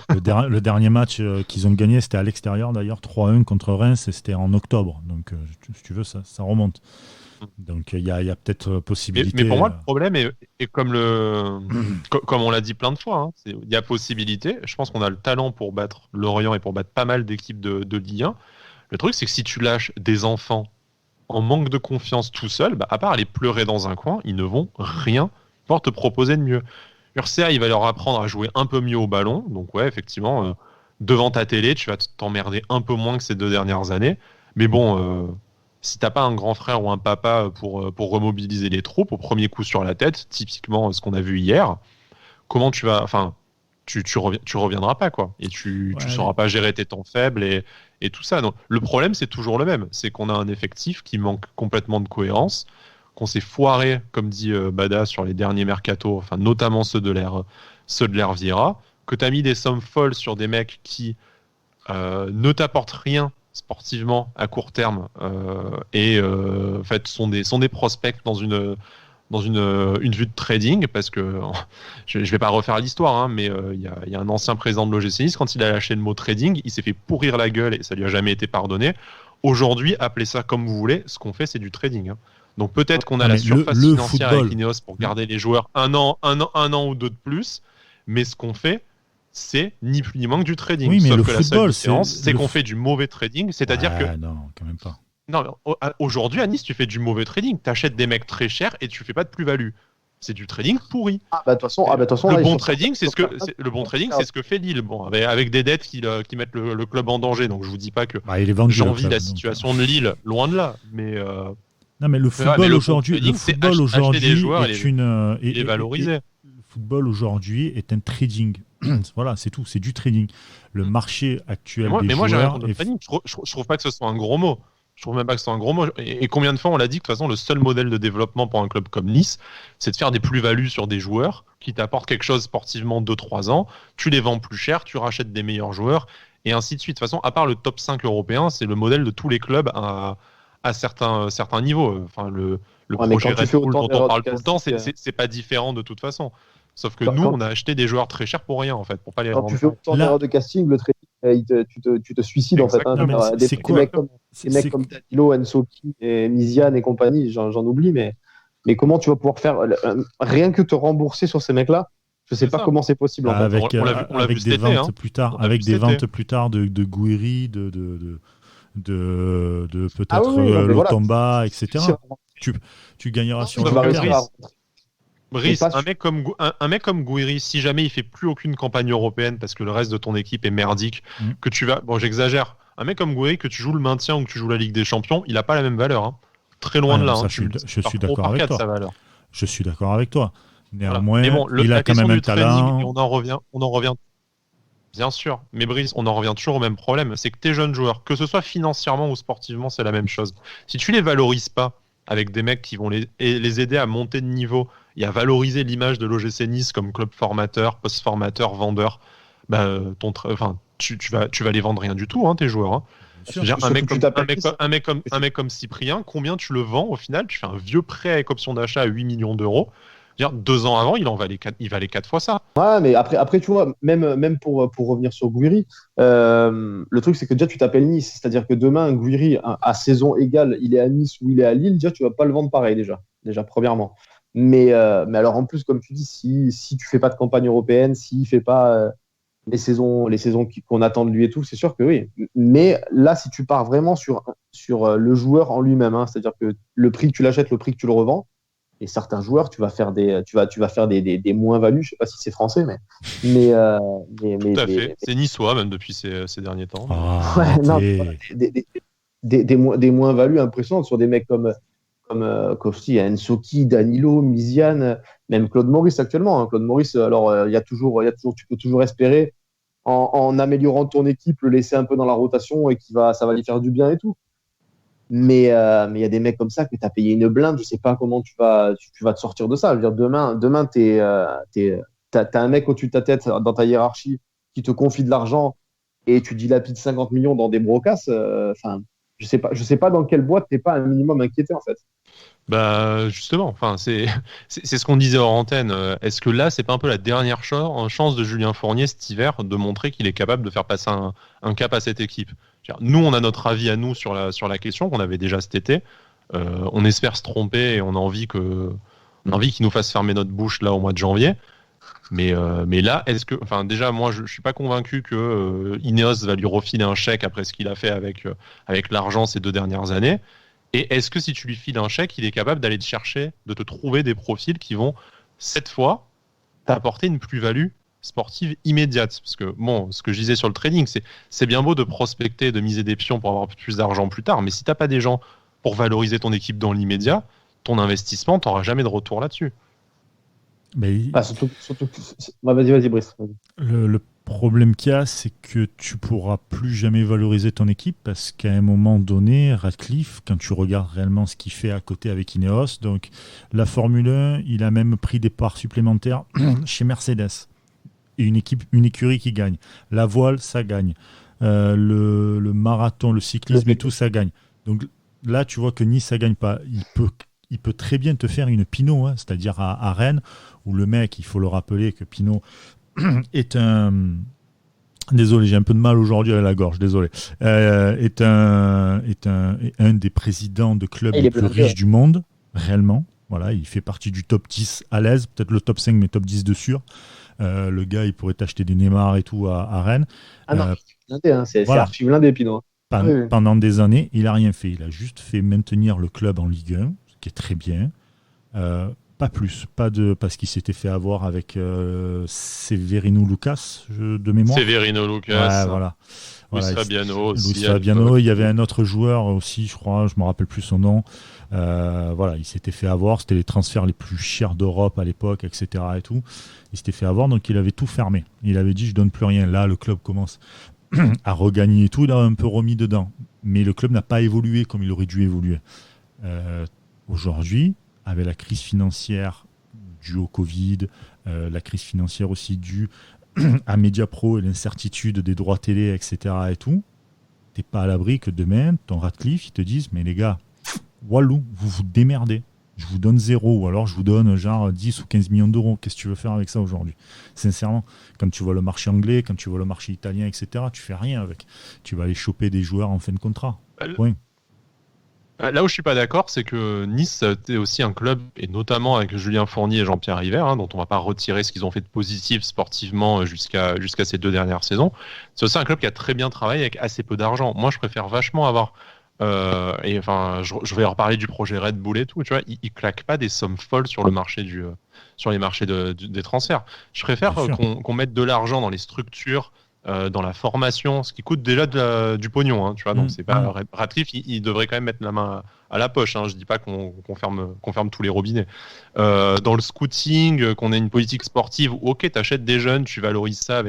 Le dernier match qu'ils ont gagné, c'était à l'extérieur d'ailleurs, 3-1 contre Reims, et c'était en octobre. Donc, si tu veux, ça remonte. Donc, il y a peut-être possibilité. Mais pour moi, le problème est comme on l'a dit plein de fois, hein, il y a possibilité. Je pense qu'on a le talent pour battre Lorient et pour battre pas mal d'équipes de Ligue 1. Le truc, c'est que si tu lâches des enfants en manque de confiance tout seul, bah, à part aller pleurer dans un coin, ils ne vont rien pouvoir te proposer de mieux. Ursa, il va leur apprendre à jouer un peu mieux au ballon. Donc ouais, effectivement, devant ta télé, tu vas t'emmerder un peu moins que ces 2 dernières années. Mais bon, si t'as pas un grand frère ou un papa pour remobiliser les troupes au premier coup sur la tête, typiquement ce qu'on a vu hier, comment tu vas... Enfin, tu reviendras pas, quoi. Et tu sauras pas gérer tes temps faibles et tout ça. Donc, le problème, c'est toujours le même. C'est qu'on a un effectif qui manque complètement de cohérence, qu'on s'est foiré, comme dit Bada, sur les derniers mercatos, enfin, notamment ceux de l'ère Vieira, que tu as mis des sommes folles sur des mecs qui ne t'apportent rien sportivement à court terme et en fait sont des prospects dans une vue de trading, parce que je vais pas refaire l'histoire, hein, mais il y a un ancien président de l'OGC Nice, quand il a lâché le mot trading, il s'est fait pourrir la gueule et ça lui a jamais été pardonné. Aujourd'hui, appelez ça comme vous voulez, ce qu'on fait, c'est du trading. Hein. Donc peut-être qu'on a la surface financière avec Ineos pour garder les joueurs un an ou deux de plus, mais ce qu'on fait, c'est ni plus ni moins que du trading. Oui, mais sauf le que football, la seule différence, c'est qu'on fait du mauvais trading, c'est-à-dire que... Non, quand même pas. Non, aujourd'hui à Nice, tu fais du mauvais trading. Tu achètes des mecs très chers et tu fais pas de plus-value. C'est du trading pourri. De toute façon, le bon trading, c'est ce que fait Lille. Bon, avec des dettes qui mettent le club en danger. Donc je vous dis pas que j'envie la situation de Lille, loin de là. Mais non, mais le football aujourd'hui, est valorisé. Le football aujourd'hui est un trading. Voilà, c'est tout. C'est du trading. Le marché actuel des joueurs. J'ai rien contre le trading. Je trouve pas que ce soit un gros mot. Je trouve même pas que c'est un gros mot. Et combien de fois on l'a dit que de toute façon, le seul modèle de développement pour un club comme Nice, c'est de faire des plus-values sur des joueurs qui t'apportent quelque chose sportivement 2-3 ans. Tu les vends plus cher, tu rachètes des meilleurs joueurs, et ainsi de suite. De toute façon, à part le top 5 européen, c'est le modèle de tous les clubs à certains niveaux. Enfin, le projet Red Bull dont on parle tout le temps, c'est pas différent de toute façon. Sauf que nous, on a acheté des joueurs très chers pour rien, en fait, pour pas les rendre. Quand tu fais autant d'erreurs de casting, le trading, tu te suicides, en fait. Hein. Des mecs comme Danilo, Ensoki, et Miziane et compagnie, j'en oublie, mais comment tu vas pouvoir faire rien que te rembourser sur ces mecs-là? Je sais pas comment c'est possible. En fait. Avec des ventes plus tard, ventes plus tard de Gouiri, de peut-être Lotomba, etc. Tu gagneras sur le terrain. Brice, un mec comme Gouiri, si jamais il fait plus aucune campagne européenne parce que le reste de ton équipe est merdique, que tu vas, bon j'exagère, un mec comme Gouiri, que tu joues le maintien ou que tu joues la Ligue des Champions, il a pas la même valeur, hein. Très loin de là. Je suis d'accord avec toi. Je suis d'accord avec toi. Néanmoins, il a quand même un talent. On en revient. Bien sûr, mais Brice, on en revient toujours au même problème, c'est que tes jeunes joueurs, que ce soit financièrement ou sportivement, c'est la même chose. Si tu les valorises pas avec des mecs qui vont les aider à monter de niveau et à valoriser l'image de l'OGC Nice comme club formateur, post-formateur, vendeur, tu vas les vendre rien du tout, hein, tes joueurs. Hein. Un mec comme Cyprien, combien tu le vends au final? Tu fais un vieux prêt avec option d'achat à 8 millions d'euros. 2 ans avant, il valait 4 fois ça. Ouais, mais après tu vois, même pour revenir sur Gouiri, le truc c'est que déjà tu t'appelles Nice, c'est-à-dire que demain, Gouiri, à saison égale, il est à Nice ou il est à Lille, déjà tu vas pas le vendre pareil déjà premièrement. Mais alors en plus, comme tu dis, si tu fais pas de campagne européenne, s'il fait pas les saisons qu'on attend de lui et tout, c'est sûr que oui. Mais là, si tu pars vraiment sur le joueur en lui-même, hein, c'est-à-dire que le prix que tu l'achètes, le prix que tu le revends, et certains joueurs, tu vas faire des moins-values. Je sais pas si c'est français, mais tout à fait. C'est niçois même depuis ces derniers temps. Des moins-values impressionnantes sur des mecs comme Ensoki, Danilo, Miziane, même Claude Maurice actuellement. Hein. Claude Maurice, alors tu peux toujours espérer en améliorant ton équipe, le laisser un peu dans la rotation et ça va lui faire du bien et tout. Mais il y a des mecs comme ça que tu as payé une blinde, je sais pas comment tu vas te sortir de ça. Je veux dire, demain t'as un mec au-dessus de ta tête dans ta hiérarchie qui te confie de l'argent et tu dilapides 50 millions dans des brocasses. Je sais pas dans quelle boîte t'es pas un minimum inquiété en fait. Bah justement, c'est ce qu'on disait hors antenne. Est-ce que là, c'est pas un peu la dernière chance de Julien Fournier cet hiver de montrer qu'il est capable de faire passer un cap à cette équipe? Nous, on a notre avis à nous sur la question qu'on avait déjà cet été. On espère se tromper et on a envie qu'il nous fasse fermer notre bouche là au mois de janvier. Mais là, déjà, moi, je suis pas convaincu que Ineos va lui refiler un chèque après ce qu'il a fait avec l'argent ces 2 dernières années. Et est-ce que si tu lui files un chèque, il est capable d'aller te chercher, de te trouver des profils qui vont, cette fois, t'apporter une plus-value sportive immédiate? Parce que, bon, ce que je disais sur le trading, c'est bien beau de prospecter, de miser des pions pour avoir plus d'argent plus tard, mais si t'as pas des gens pour valoriser ton équipe dans l'immédiat, ton investissement, t'auras jamais de retour là-dessus. Mais surtout... Vas-y, Brice. Le problème qu'il y a, c'est que tu pourras plus jamais valoriser ton équipe parce qu'à un moment donné, Ratcliffe, quand tu regardes réellement ce qu'il fait à côté avec Ineos, donc la Formule 1, il a même pris des parts supplémentaires chez Mercedes. Et une écurie qui gagne. La voile, ça gagne. Le marathon, le cyclisme et tout, ça gagne. Donc là, tu vois que Nice, ça gagne pas. il peut très bien te faire une Pinot, hein, c'est-à-dire à Rennes, où le mec, il faut le rappeler que Pinot est un... Désolé, j'ai un peu de mal aujourd'hui avec la gorge, désolé. Est un des présidents de clubs les plus riches du monde, réellement. Voilà, il fait partie du top 10 à l'aise, peut-être le top 5, mais top 10 de sûr. Le gars, il pourrait t'acheter des Neymar et tout à Rennes. Ah non, c'est archi blindé, Pinot. Pendant des années, il n'a rien fait. Il a juste fait maintenir le club en Ligue 1, ce qui est très bien. Pas plus, parce qu'il s'était fait avoir avec Severino Lucas de mémoire. Severino Lucas. Ouais, voilà. Luis Fabiano aussi. Luis Fabiano, il y avait un autre joueur aussi, je crois, je me rappelle plus son nom. Voilà, il s'était fait avoir. C'était les transferts les plus chers d'Europe à l'époque, etc. Et tout. Il s'était fait avoir, donc il avait tout fermé. Il avait dit, je donne plus rien. Là, le club commence à regagner et tout. Il a un peu remis dedans, mais le club n'a pas évolué comme il aurait dû évoluer. Aujourd'hui, avec la crise financière due au Covid, la crise financière aussi due à Mediapro et l'incertitude des droits télé, etc. et tout, t'es pas à l'abri que demain, ton Radcliffe, ils te disent, mais les gars, walou, vous vous démerdez. Je vous donne 0, ou alors je vous donne genre 10 ou 15 millions d'euros. Qu'est-ce que tu veux faire avec ça aujourd'hui ? Sincèrement, quand tu vois le marché anglais, quand tu vois le marché italien, etc., tu fais rien avec. Tu vas aller choper des joueurs en fin de contrat. Point. Là où je suis pas d'accord, c'est que Nice était aussi un club, et notamment avec Julien Fournier et Jean-Pierre River, dont on va pas retirer ce qu'ils ont fait de positif sportivement jusqu'à ces 2 dernières saisons. C'est aussi un club qui a très bien travaillé avec assez peu d'argent. Moi, je préfère vachement avoir je vais reparler du projet Red Bull et tout. Tu vois, ils claquent pas des sommes folles sur le marché sur les marchés des transferts. Je préfère qu'on mette de l'argent dans les structures, dans la formation, ce qui coûte déjà du pognon. Tu vois, donc c'est pas Radcliffe, il devrait quand même mettre la main à la poche. Je dis pas qu'on ferme tous les robinets. Dans le scouting, qu'on ait une politique sportive. Ok, t'achètes des jeunes, tu valorises ça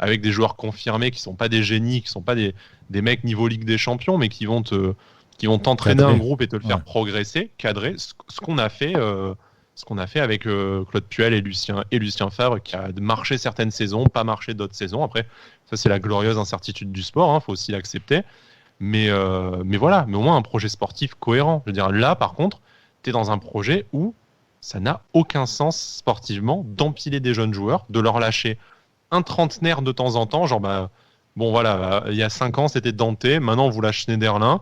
avec des joueurs confirmés qui sont pas des génies, qui sont pas des mecs niveau Ligue des Champions, mais qui vont t'entraîner un groupe et te le faire progresser, cadrer, ce qu'on a fait avec Claude Puel et Lucien Favre, qui a marché certaines saisons, pas marché d'autres saisons. Après, ça c'est la glorieuse incertitude du sport, faut aussi l'accepter. Mais voilà, mais au moins un projet sportif cohérent. Je veux dire, là par contre, tu es dans un projet où ça n'a aucun sens sportivement d'empiler des jeunes joueurs, de leur lâcher un trentenaire de temps en temps, genre bon voilà, il y a 5 ans c'était Dante, maintenant on vous lâche Schneiderlin.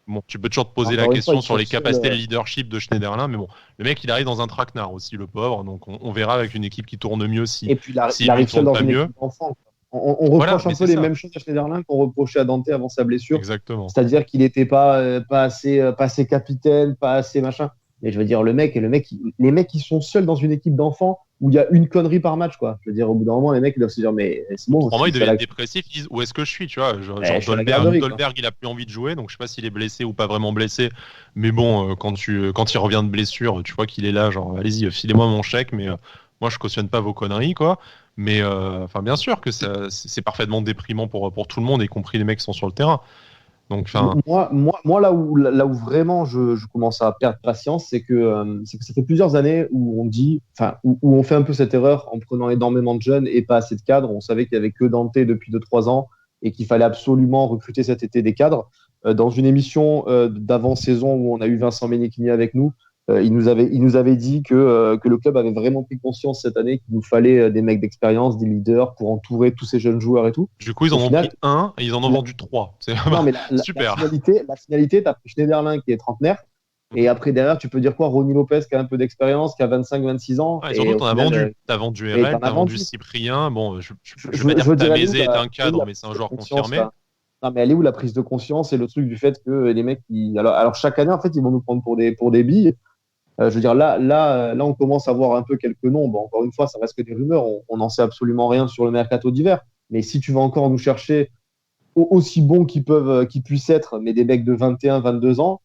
Bon, tu peux toujours te poser la question sur les capacités de leadership de Schneiderlin, mais bon, le mec il arrive dans un traquenard aussi, le pauvre, donc on verra avec une équipe qui tourne mieux et puis il arrive seul dans une équipe d'enfants. On reproche un peu les mêmes choses à Schneiderlin qu'on reprochait à Dante avant sa blessure. Exactement. C'est-à-dire qu'il n'était pas assez capitaine, pas assez machin. Mais je veux dire, les mecs qui sont seuls dans une équipe d'enfants où il y a une connerie par match, quoi. Je veux dire, au bout d'un moment, les mecs ils doivent se dire, mais c'est bon. Pour moi, ils deviennent dépressifs, ils disent, où est-ce que je suis, tu vois. Dolberg, il a plus envie de jouer, donc je sais pas s'il est blessé ou pas vraiment blessé. Mais bon, quand il revient de blessure, tu vois qu'il est là, genre, allez-y, filez-moi mon chèque, mais moi, je cautionne pas vos conneries, quoi. Mais bien sûr que c'est parfaitement déprimant pour tout le monde, y compris les mecs qui sont sur le terrain. Donc, moi là où vraiment je commence à perdre patience, c'est que ça fait plusieurs années où on fait un peu cette erreur en prenant énormément de jeunes et pas assez de cadres. On savait qu'il y avait que Dante depuis 2-3 ans et qu'il fallait absolument recruter cet été des cadres. Dans une émission d'avant-saison où on a eu Vincent Ménéchini avec nous, il nous avait dit que le club avait vraiment pris conscience cette année qu'il nous fallait des mecs d'expérience, des leaders pour entourer tous ces jeunes joueurs et tout. Du coup, ils en ont pris un et ils en ont vendu 3. C'est super. La finalité, tu as pris Schneiderlin qui est trentenaire. Et après, derrière, tu peux dire quoi ? Ronny Lopez qui a un peu d'expérience, qui a 25-26 ans. Et surtout, t'as vendu RL, t'as vendu Cyprien. Bon, je vais pas dire que Tabézé est un cadre, mais c'est un joueur confirmé. Non, mais elle est où la prise de conscience et le truc du fait que les mecs, alors chaque année, en fait, ils vont nous prendre pour des billes. Je veux dire, là, on commence à voir un peu quelques noms. Bon, encore une fois, ça reste que des rumeurs. On n'en sait absolument rien sur le mercato d'hiver. Mais si tu vas encore nous chercher aussi bons qu'ils puissent être, mais des mecs de 21, 22 ans,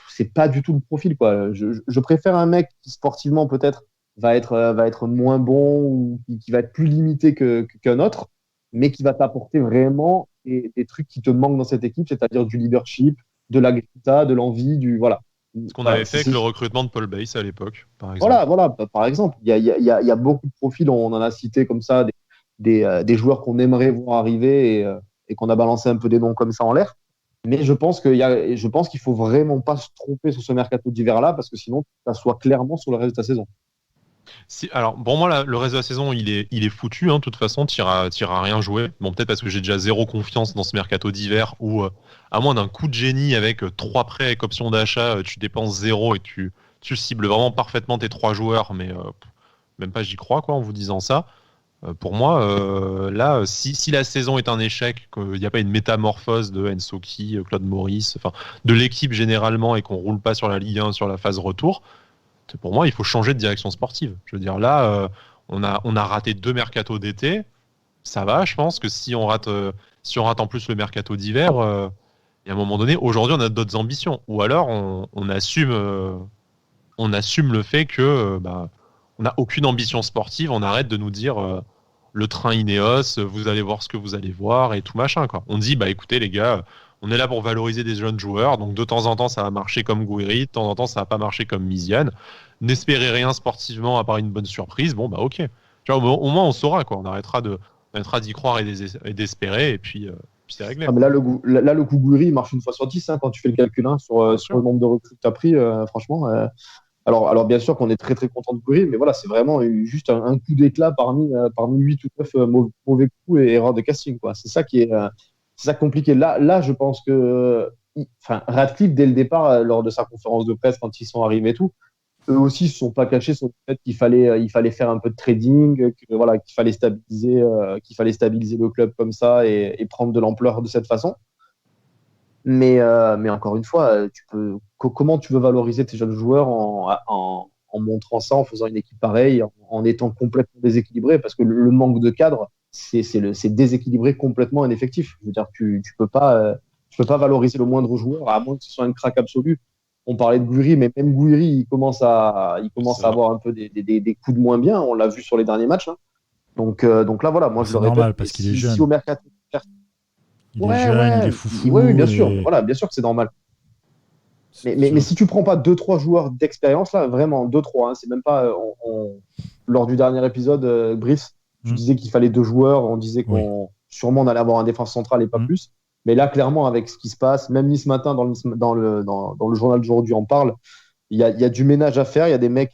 c'est pas du tout le profil, quoi. Je préfère un mec qui sportivement peut-être va être moins bon ou qui va être plus limité qu'un autre, mais qui va t'apporter vraiment des trucs qui te manquent dans cette équipe, c'est-à-dire du leadership, de la grinta, de l'envie, voilà. Ce qu'on avait fait avec le recrutement de Paul Bass à l'époque, par exemple. Voilà, par exemple. Il y a beaucoup de profils, on en a cité comme ça, des joueurs qu'on aimerait voir arriver et qu'on a balancé un peu des noms comme ça en l'air. Mais je pense qu'il faut vraiment pas se tromper sur ce mercato d'hiver-là, parce que sinon, tu t'assois clairement sur le reste de ta saison. Alors, pour moi, le reste de la saison, il est foutu. Hein, de toute façon, tu n'iras rien jouer. Bon, peut-être parce que j'ai déjà zéro confiance dans ce mercato d'hiver où, à moins d'un coup de génie avec 3 prêts avec option d'achat, tu dépenses zéro et tu cibles vraiment parfaitement tes 3 joueurs. Mais même pas j'y crois, quoi, en vous disant ça. Pour moi, là, si la saison est un échec, qu'il n'y a pas une métamorphose de Ensoki, Claude Maurice, enfin, de l'équipe généralement et qu'on roule pas sur la Ligue 1 sur la phase retour, pour moi, il faut changer de direction sportive. Je veux dire, là, on a raté 2 mercatos d'été. Ça va, je pense que si on rate en plus le mercato d'hiver, il y a un moment donné, aujourd'hui, on a d'autres ambitions. Ou alors, on assume le fait que on n'a aucune ambition sportive. On arrête de nous dire le train Ineos, vous allez voir ce que vous allez voir et tout machin, quoi. On dit, écoutez, les gars, on est là pour valoriser des jeunes joueurs, donc de temps en temps ça va marcher comme Gouiri, de temps en temps ça va pas marcher comme Miziane. N'espérez rien sportivement à part une bonne surprise. Bon ok. Tu vois, au moins on saura, quoi. On arrêtera d'y croire et d'espérer, et puis c'est réglé. Ah, mais là, le coup Gouiri, il marche une fois sur 10, hein, quand tu fais le calcul, hein, sur le nombre de recrues que tu as pris, franchement. Alors bien sûr qu'on est très très content de Gouiri, mais voilà, c'est vraiment juste un coup d'éclat parmi 8 ou 9 mauvais coups et erreurs de casting, quoi. C'est ça qui est compliqué. Là, je pense que Radcliffe, dès le départ, lors de sa conférence de presse, quand ils sont arrivés et tout, eux aussi ne se sont pas cachés sur le fait qu'il fallait faire un peu de trading, qu'il fallait stabiliser le club comme ça et prendre de l'ampleur de cette façon. Mais encore une fois, comment tu veux valoriser tes jeunes joueurs en montrant ça, en faisant une équipe pareille, en étant complètement déséquilibré, parce que le manque de cadre, c'est déséquilibré complètement un effectif. Je veux dire, tu peux pas valoriser le moindre joueur, à moins que ce soit un crack absolu. On parlait de Gouiri, mais même Gouiri, il commence à avoir un peu des coups de moins bien. On l'a vu sur les derniers matchs, hein. Donc là, voilà, moi je le répète. C'est normal parce qu'il est jeune. Si au mercato, il est jeune, il est foufou. Oui, bien sûr. Voilà, bien sûr que c'est normal. Mais si tu prends pas 2-3 joueurs d'expérience, là, vraiment 2-3, hein, c'est même pas. Lors du dernier épisode, Brice, tu disais qu'il fallait 2 joueurs. On disait qu'on sûrement on allait avoir un défense central et pas plus. Mais là, clairement, avec ce qui se passe, même ce matin dans le journal d'aujourd'hui, on parle. Il y a du ménage à faire. Il y a des mecs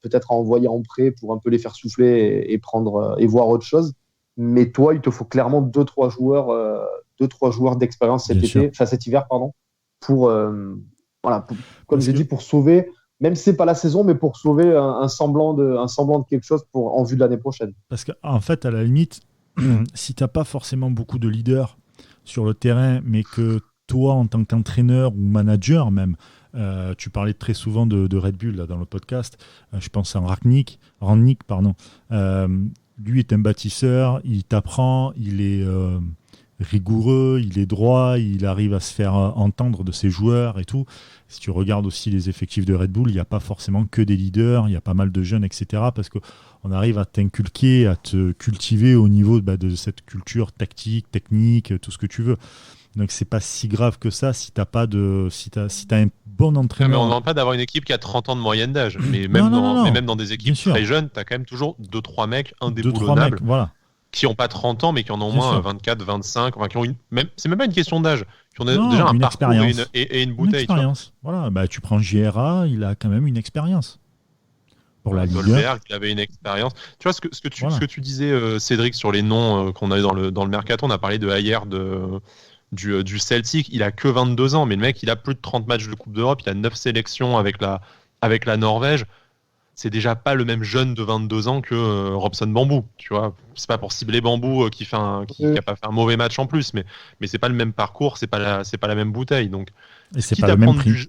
peut-être à envoyer en prêt pour un peu les faire souffler et prendre et voir autre chose. Mais toi, il te faut clairement 2-3 joueurs d'expérience cet hiver, pour comme j'ai dit, pour sauver, même si c'est pas la saison, mais pour sauver un semblant de quelque chose en vue de l'année prochaine. Parce qu'en fait, à la limite, si t'as pas forcément beaucoup de leaders sur le terrain, mais que toi, en tant qu'entraîneur ou manager même, tu parlais très souvent de Red Bull là, dans le podcast, je pense à Rangnick, lui est un bâtisseur, il t'apprend, il est rigoureux, il est droit, il arrive à se faire entendre de ses joueurs et tout. Si tu regardes aussi les effectifs de Red Bull, il n'y a pas forcément que des leaders, il y a pas mal de jeunes, etc. Parce qu'on arrive à t'inculquer, à te cultiver au niveau de cette culture tactique, technique, tout ce que tu veux. Donc c'est pas si grave que ça si t'as un bon entraîneur. Mais on ne demande pas d'avoir une équipe qui a 30 ans de moyenne d'âge. Mais même dans des équipes très jeunes, tu as quand même toujours 2-3 mecs indéboulonnables. Qui n'ont pas 30 ans, mais qui en ont au moins 24, 25, enfin, c'est même pas une question d'âge, qui ont déjà un parcours et une bouteille. Une expérience. Voilà, tu prends JRA, il a quand même une expérience. Pour la Ligue 1. Dolberg, il avait une expérience. Tu vois, ce que tu disais, Cédric, sur les noms qu'on a eu dans le mercato, on a parlé de Hayer, du Celtic, il a que 22 ans, mais le mec, il a plus de 30 matchs de Coupe d'Europe, il a 9 sélections avec la Norvège. C'est déjà pas le même jeune de 22 ans que Robson Bambou, tu vois. C'est pas pour cibler Bambou qui a pas fait un mauvais match en plus, mais c'est pas le même parcours, c'est pas la même bouteille. Donc, et c'est pas le même prix.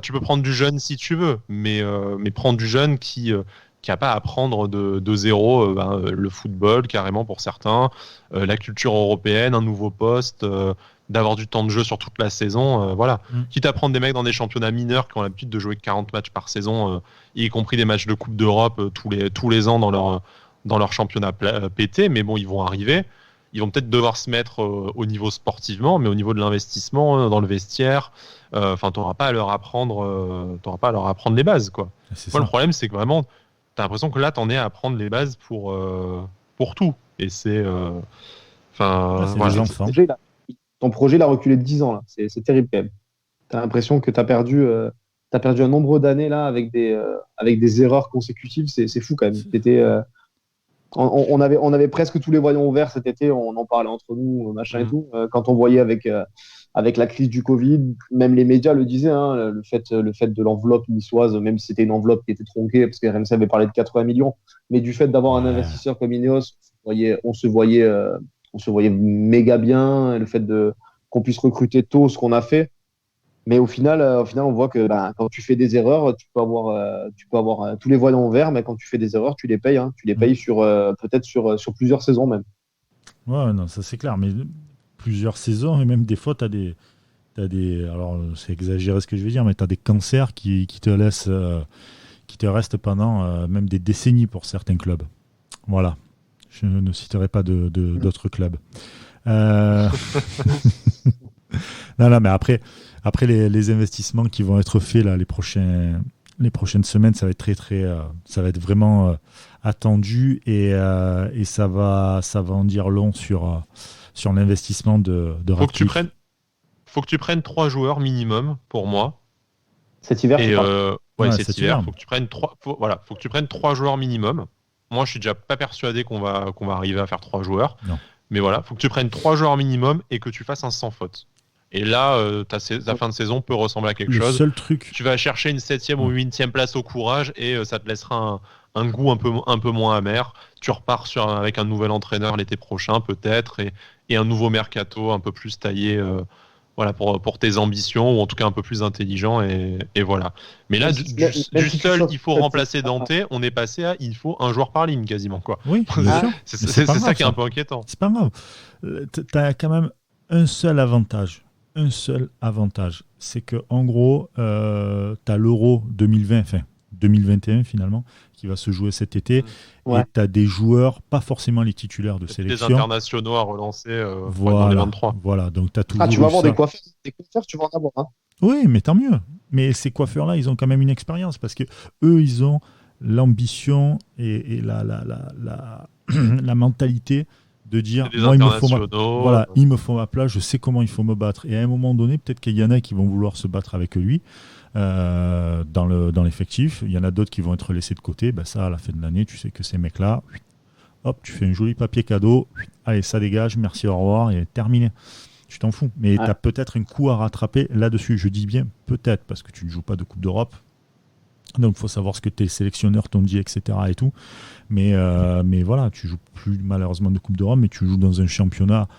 Tu peux prendre du jeune si tu veux, mais prendre du jeune qui a pas à apprendre de zéro le football carrément pour certains, la culture européenne, un nouveau poste, d'avoir du temps de jeu sur toute la saison, voilà. Quitte à prendre des mecs dans des championnats mineurs qui ont l'habitude de jouer 40 matchs par saison, y compris des matchs de Coupe d'Europe tous les ans dans leur championnat pété, mais bon, ils vont arriver. Ils vont peut-être devoir se mettre au niveau sportivement, mais au niveau de l'investissement dans le vestiaire, t'auras pas à leur apprendre les bases, quoi. Le problème, c'est que vraiment, t'as l'impression que là, t'en es à apprendre les bases pour tout. Et c'est, les enfants. ton projet l'a reculé de 10 ans, là. C'est terrible quand même. Tu as l'impression que tu as perdu un nombre d'années là avec des erreurs consécutives. C'est fou quand même. On avait presque tous les voyants ouverts cet été. On en parlait entre nous, machin et tout. Quand on voyait avec la crise du Covid, même les médias le disaient, hein, le fait de l'enveloppe niçoise, même si c'était une enveloppe qui était tronquée, parce que RMC avait parlé de 80 millions, mais du fait d'avoir un investisseur comme Ineos, on se voyait méga bien. Le fait qu'on puisse recruter tôt, ce qu'on a fait. Mais au final, on voit que quand tu fais des erreurs, tu peux avoir tous les voyants verts, mais quand tu fais des erreurs, tu les payes. Hein. Tu les payes peut-être sur plusieurs saisons même. Ouais, non, ça c'est clair. Mais plusieurs saisons, et même des fois, tu as des. Alors, c'est exagéré ce que je vais dire, mais tu as des cancers qui te laissent. Qui te restent pendant même des décennies pour certains clubs. Voilà. Je ne citerai pas d'autres clubs. Non, mais après les investissements qui vont être faits là, les prochaines semaines, ça va être ça va être vraiment attendu et ça va en dire long sur l'investissement de Ratcliffe. Faut que tu prennes 3 joueurs minimum pour moi. Cet hiver. Cet hiver. Faut que tu prennes 3 joueurs minimum. Moi, je suis déjà pas persuadé qu'on va arriver à faire 3 joueurs. Non. Mais voilà, faut que tu prennes 3 joueurs minimum et que tu fasses un sans faute. Et là, ta fin de saison peut ressembler à quelque chose. Le seul truc. Tu vas chercher une 7e ou 8e place au courage et ça te laissera un goût un peu moins amer. Tu repars avec un nouvel entraîneur l'été prochain peut-être et un nouveau mercato un peu plus taillé pour tes ambitions ou en tout cas un peu plus intelligent et voilà. Mais là, il faut remplacer Dante, on est passé à il faut un joueur par ligne quasiment quoi. Oui, c'est ça qui est un peu inquiétant. C'est pas grave. Tu as quand même un seul avantage, c'est que en gros, tu as l'Euro 2021 finalement, qui va se jouer cet été, et tu as des joueurs, pas forcément les titulaires de sélection. Des internationaux à relancer en 2023. Voilà, donc tu as toujours tu vas avoir des coiffeurs, tu vas en avoir. Hein. Oui, mais tant mieux. Mais ces coiffeurs-là, ils ont quand même une expérience, parce que eux, ils ont l'ambition et la mentalité de dire moi, il me faut ma place, je sais comment il faut me battre. Et à un moment donné, peut-être qu'il y en a qui vont vouloir se battre avec lui dans l'effectif. Il y en a d'autres qui vont être laissés de côté. Ça, à la fin de l'année, tu sais que ces mecs-là, hop, tu fais un joli papier cadeau. Allez, ça dégage, merci, au revoir, et terminé. Tu t'en fous. Mais tu as peut-être un coup à rattraper là-dessus. Je dis bien peut-être, parce que tu ne joues pas de Coupe d'Europe. Donc, il faut savoir ce que tes sélectionneurs t'ont dit, etc. et tout. Mais voilà, tu joues plus malheureusement de Coupe d'Europe, mais tu joues dans un championnat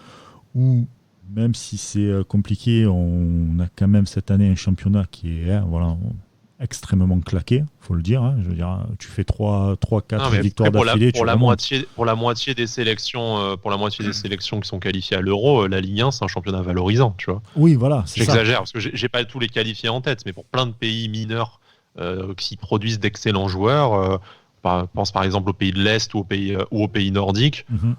où, même si c'est compliqué, on a quand même cette année un championnat qui est extrêmement claqué, faut le dire. Hein. Je veux dire, tu fais 3-4 victoires d'affilée. Pour la moitié des sélections, qui sont qualifiées à l'Euro, la Ligue 1 c'est un championnat valorisant, tu vois. Oui, voilà. J'exagère parce que j'ai pas tous les qualifiés en tête, mais pour plein de pays mineurs qui produisent d'excellents joueurs, pense par exemple aux pays de l'Est ou aux pays nordiques. Mm-hmm.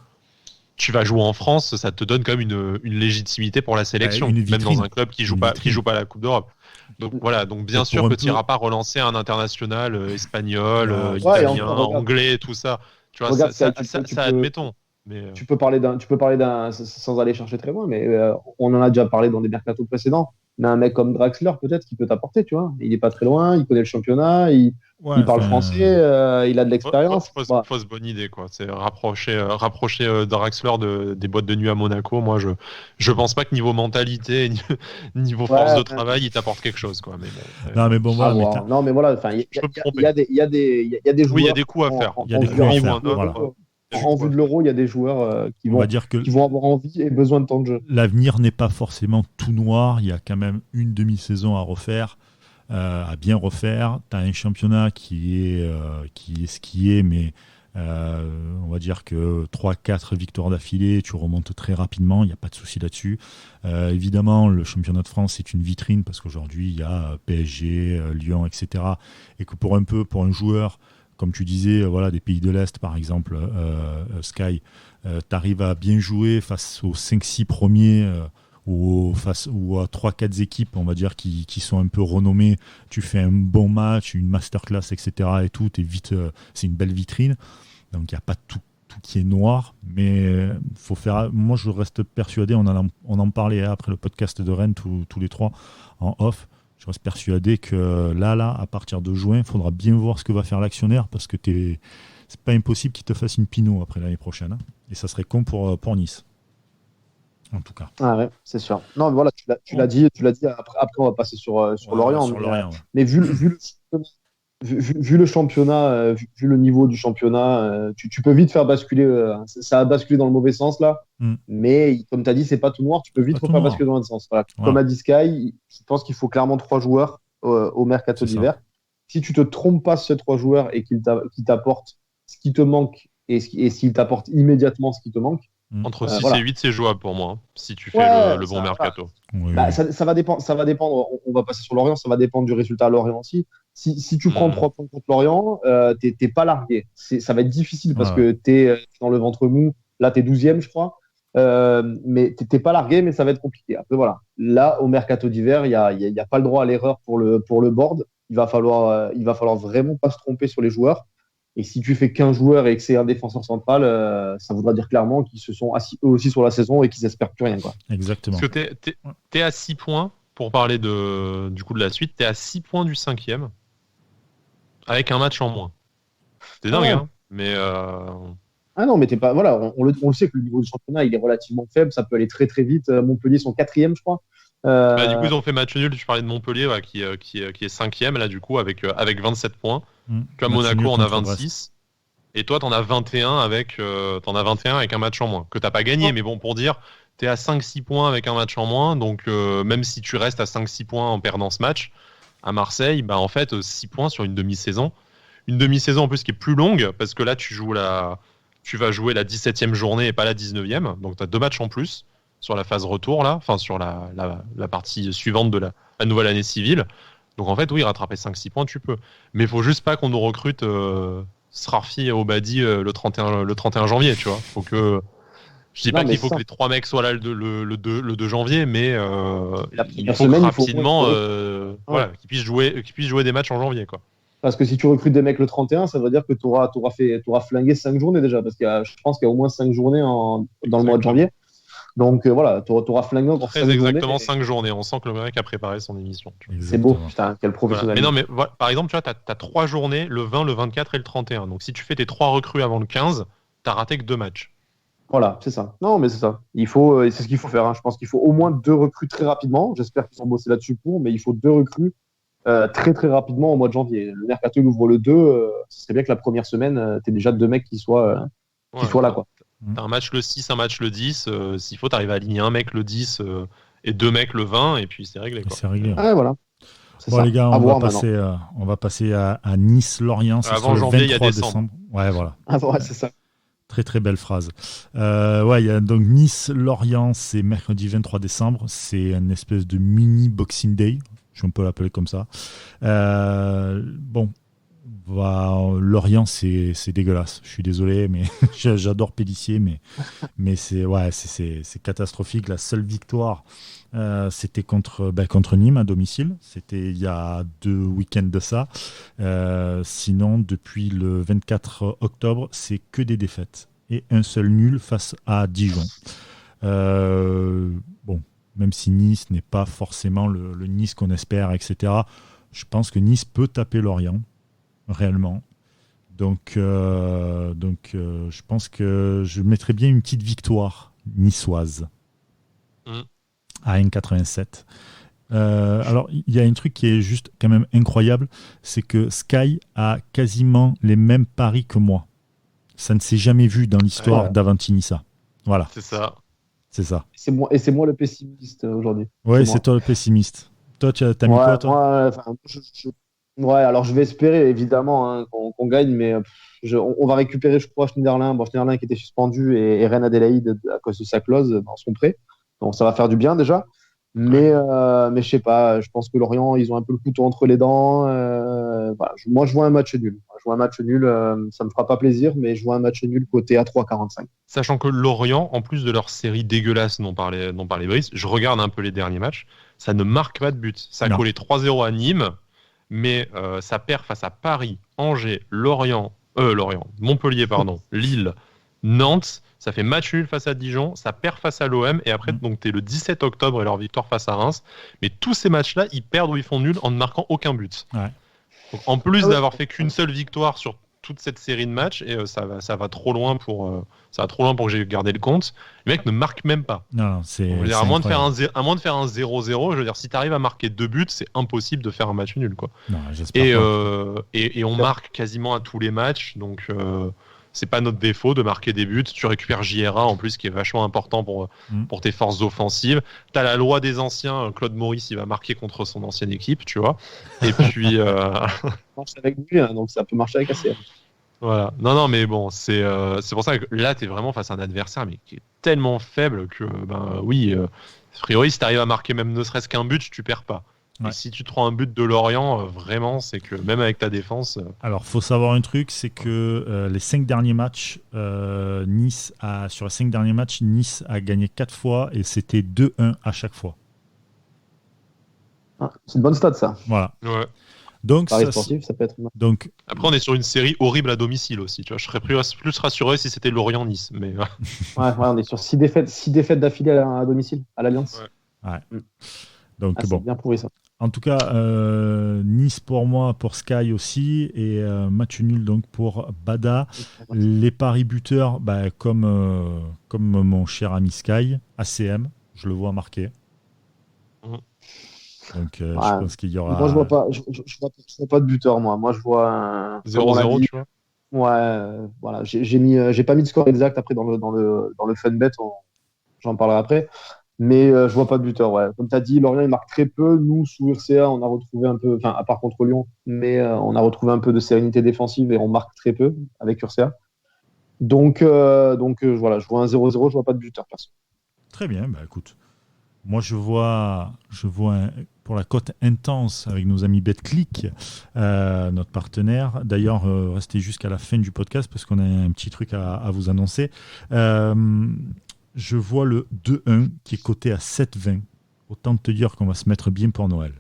Tu vas jouer en France, ça te donne quand même une légitimité pour la sélection, même dans un club qui joue pas la Coupe d'Europe. Donc voilà, bien sûr que tu n'iras pas relancer un international espagnol, italien, anglais, tout ça. Tu vois, ça admettons. Mais tu peux parler d'un sans aller chercher très loin, mais on en a déjà parlé dans des mercatos précédents. Mais un mec comme Draxler, peut-être, qui peut t'apporter, tu vois. Il n'est pas très loin, il connaît le championnat, il parle français, il a de l'expérience. Fausse bonne idée, quoi. C'est rapprocher Draxler des boîtes de nuit à Monaco. Moi, je pense pas que niveau mentalité, niveau force de travail, il t'apporte quelque chose, quoi. Mais bon, voilà. Non, mais voilà, il y a des joueurs. Oui, il y a des coups à faire. Il y a des coups à faire. En vue de l'Euro, il y a des joueurs qui vont avoir envie et besoin de temps de jeu. L'avenir n'est pas forcément tout noir. Il y a quand même une demi-saison à refaire, à bien refaire. Tu as un championnat qui est ce qui est, mais on va dire que 3-4 victoires d'affilée, tu remontes très rapidement, il n'y a pas de souci là-dessus. Évidemment, le championnat de France, c'est une vitrine parce qu'aujourd'hui, il y a PSG, Lyon, etc. Et que pour un joueur, comme tu disais, des pays de l'Est, par exemple, Sky, tu arrives à bien jouer face aux 5-6 premiers ou à 3-4 équipes, on va dire, qui sont un peu renommées. Tu fais un bon match, une masterclass, etc. et tout, c'est une belle vitrine. Donc, il n'y a pas tout qui est noir, mais faut faire. Moi, je reste persuadé. On en parlait après le podcast de Rennes tous les trois en off. Je reste persuadé que là, à partir de juin, il faudra bien voir ce que va faire l'actionnaire parce que c'est pas impossible qu'il te fasse une Pinot après l'année prochaine. Hein. Et ça serait con pour Nice. En tout cas. Ah ouais, c'est sûr. Non, mais voilà, tu l'as dit. Après, on va passer sur Lorient. Mais vu le championnat, vu le niveau du championnat, tu peux vite faire basculer. Ça a basculé dans le mauvais sens là. Mais comme tu as dit, c'est pas tout noir. Tu peux vite refaire basculer dans le sens. Voilà. Comme a dit Sky, je pense qu'il faut clairement 3 joueurs au mercato d'hiver. Si tu te trompes pas sur ces 3 joueurs et qu'ils t'apportent ce qui te manque et s'ils t'apportent immédiatement ce qui te manque. Entre 6 et 8, c'est jouable pour moi, hein, si tu fais le bon mercato. Oui. Ça va dépendre. On va passer sur Lorient, ça va dépendre du résultat à Lorient aussi. Si tu prends 3 points contre Lorient, t'es pas largué. Ça va être difficile parce que t'es dans le ventre mou. Là, t'es 12e, je crois. Mais t'es pas largué, mais ça va être compliqué. Après, voilà. Là, au mercato d'hiver, il y a pas le droit à l'erreur pour le board. Il va falloir vraiment pas se tromper sur les joueurs. Et si tu fais 15 joueurs et que c'est un défenseur central, ça voudra dire clairement qu'ils se sont assis eux aussi sur la saison et qu'ils espèrent plus rien. Quoi. Exactement. Parce que t'es à 6 points, pour parler du coup de la suite, t'es à 6 points du 5e, avec un match en moins. C'est dingue, hein. Mais Ah non, mais t'es pas. Voilà, on le sait que le niveau du championnat il est relativement faible, ça peut aller très très vite. Montpellier sont 4e, je crois. Du coup, ils ont fait match nul. Tu parlais de Montpellier, qui est 5e, là, du coup, avec 27 points. Tu as Monaco en a 26. Et toi, t'en as 21 avec un match en moins. Que t'as pas gagné, mais bon, pour dire, t'es à 5-6 points avec un match en moins. Donc, même si tu restes à 5-6 points en perdant ce match, à Marseille, bah, en fait, 6 points sur une demi-saison. Une demi-saison, en plus, qui est plus longue, parce que là, tu vas jouer la 17e journée et pas la 19e. Donc, tu as 2 matchs en plus sur la phase retour, là, enfin sur la partie suivante de la nouvelle année civile. Donc en fait, oui, rattraper 5-6 points, tu peux. Mais il faut juste pas qu'on nous recrute Srarfi et Obadi le 31 janvier, tu vois. Je dis pas qu'il faut que les 3 mecs soient là le 2 janvier, mais il faut rapidement qu'ils puissent jouer des matchs en janvier, quoi. Parce que si tu recrutes des mecs le 31, ça veut dire que tu auras flingué 5 journées déjà. Parce je pense qu'il y a au moins 5 journées dans le mois de janvier. Donc voilà, tu auras flingué encore 5 journées. Exactement 5 journées. On sent que le mec a préparé son émission. C'est beau, putain, quel professionnel. Voilà. Mais non, mais par exemple, tu vois, tu as 3 journées, le 20, le 24 et le 31. Donc si tu fais tes 3 recrues avant le 15, tu n'as raté que 2 matchs. Voilà, c'est ça. Non, mais c'est ça. C'est ce qu'il faut faire. Hein. Je pense qu'il faut au moins 2 recrues très rapidement. J'espère qu'ils ont bossé là-dessus mais il faut 2 recrues très très rapidement au mois de janvier. Le mercato ouvre le 2. Ce serait bien que la première semaine, tu aies déjà 2 mecs qui soient là, quoi. T'as un match le 6, un match le 10. S'il faut, t'arrives à aligner un mec le 10 et 2 mecs le 20, et puis c'est réglé, quoi. C'est réglé. Ouais, voilà. Bon, les gars, on va passer à Nice-Lorient. Avant janvier, il y a décembre. Ouais, voilà. Ouais, c'est ça. Très très belle phrase. Il y a donc Nice-Lorient, c'est mercredi 23 décembre. C'est une espèce de mini Boxing Day, si on peut l'appeler comme ça. Lorient, c'est dégueulasse. Je suis désolé, mais j'adore Pélissier, mais c'est catastrophique. La seule victoire, c'était contre Nîmes à domicile. C'était il y a 2 week-ends de ça. Sinon, depuis le 24 octobre, c'est que des défaites et un seul nul face à Dijon. Même si Nice n'est pas forcément le Nice qu'on espère, etc., je pense que Nice peut taper Lorient. Réellement. Donc, je pense que je mettrais bien une petite victoire niçoise à 1,87. Alors, il y a un truc qui est juste quand même incroyable, c'est que Sky a quasiment les mêmes paris que moi. Ça ne s'est jamais vu dans l'histoire d'Avanti-Nissa. Voilà. C'est ça. C'est moi le pessimiste aujourd'hui. Oui, c'est toi le pessimiste. Toi, tu as mis quoi, toi? Ouais, alors je vais espérer évidemment qu'on gagne, mais on va récupérer, je crois, Schneiderlin. Schneiderlin qui était suspendu et Reine Adélaïde à cause de sa clause dans son prêt. Donc ça va faire du bien déjà. Mais je sais pas, je pense que Lorient, ils ont un peu le couteau entre les dents. Moi, je vois un match nul. Ça me fera pas plaisir, mais je vois un match nul côté à 3,45. Sachant que Lorient, en plus de leur série dégueulasse dont parlait Brice, je regarde un peu les derniers matchs, ça ne marque pas de but. Ça a collé 3-0 à Nîmes. Mais ça perd face à Paris, Angers, Montpellier, Lille, Nantes, ça fait match nul face à Dijon, ça perd face à l'OM, et après, donc t'es le 17 octobre et leur victoire face à Reims. Mais tous ces matchs-là, ils perdent ou ils font nul en ne marquant aucun but. Ouais. Donc, en plus d'avoir fait qu'une seule victoire sur toute cette série de matchs, et ça va trop loin pour que j'ai gardé le compte. Les mecs ne marquent même pas. Non, c'est. Je veux dire, à moins de faire un 0-0, je veux dire, si tu arrives à marquer 2 buts, c'est impossible de faire un match nul, quoi. Non, j'espère pas. Et on marque quasiment à tous les matchs, donc c'est pas notre défaut de marquer des buts. Tu récupères JRA en plus, qui est vachement important pour tes forces offensives. T'as la loi des anciens, Claude Maurice, il va marquer contre son ancienne équipe, tu vois. Et puis Ça marche avec lui, hein, donc ça peut marcher avec ACM. voilà. Non, mais bon, c'est pour ça que là, t'es vraiment face à un adversaire, mais qui est tellement faible que, oui, a priori, si t'arrives à marquer même ne serait-ce qu'un but, tu perds pas. Ouais. Et si tu te prends un but de Lorient, vraiment, c'est que même avec ta défense. Alors, faut savoir un truc, c'est que les 5 derniers matchs, sur les 5 derniers matchs, Nice a gagné 4 fois et c'était 2-1 à chaque fois. Ah, c'est une bonne stat, ça. Voilà. Ouais. Donc, Paris sportif, ça peut être. donc, Après, on est sur une série horrible à domicile aussi. Tu vois, je serais plus rassuré si c'était Lorient-Nice. Mais Ouais, on est sur 6 défaites d'affilée à domicile, à l'Alliance. ouais. Donc C'est bon. bien pourri, ça. En tout cas, Nice pour moi, pour Sky aussi, et match nul donc pour Bada. Les paris buteurs, comme mon cher ami Sky, ACM, je le vois marquer. Donc je pense qu'il y aura. Moi, je vois pas de buteur, moi. Moi, je vois 0-0, tu vois. Ouais, voilà. J'ai pas mis de score exact après dans le fun bet. J'en parlerai après. Mais je vois pas de buteur, ouais. Comme tu as dit, Lorient, il marque très peu. Nous, sous URCA, on a retrouvé un peu, enfin, à part contre Lyon, mais on a retrouvé un peu de sérénité défensive et on marque très peu avec URCA. Donc voilà, je vois un 0-0, je vois pas de buteur, perso. Très bien, écoute. Moi, je vois pour la cote intense avec nos amis BetClick, notre partenaire. D'ailleurs, restez jusqu'à la fin du podcast parce qu'on a un petit truc à vous annoncer. Je vois le 2-1 qui est coté à 7,20. Autant te dire qu'on va se mettre bien pour Noël.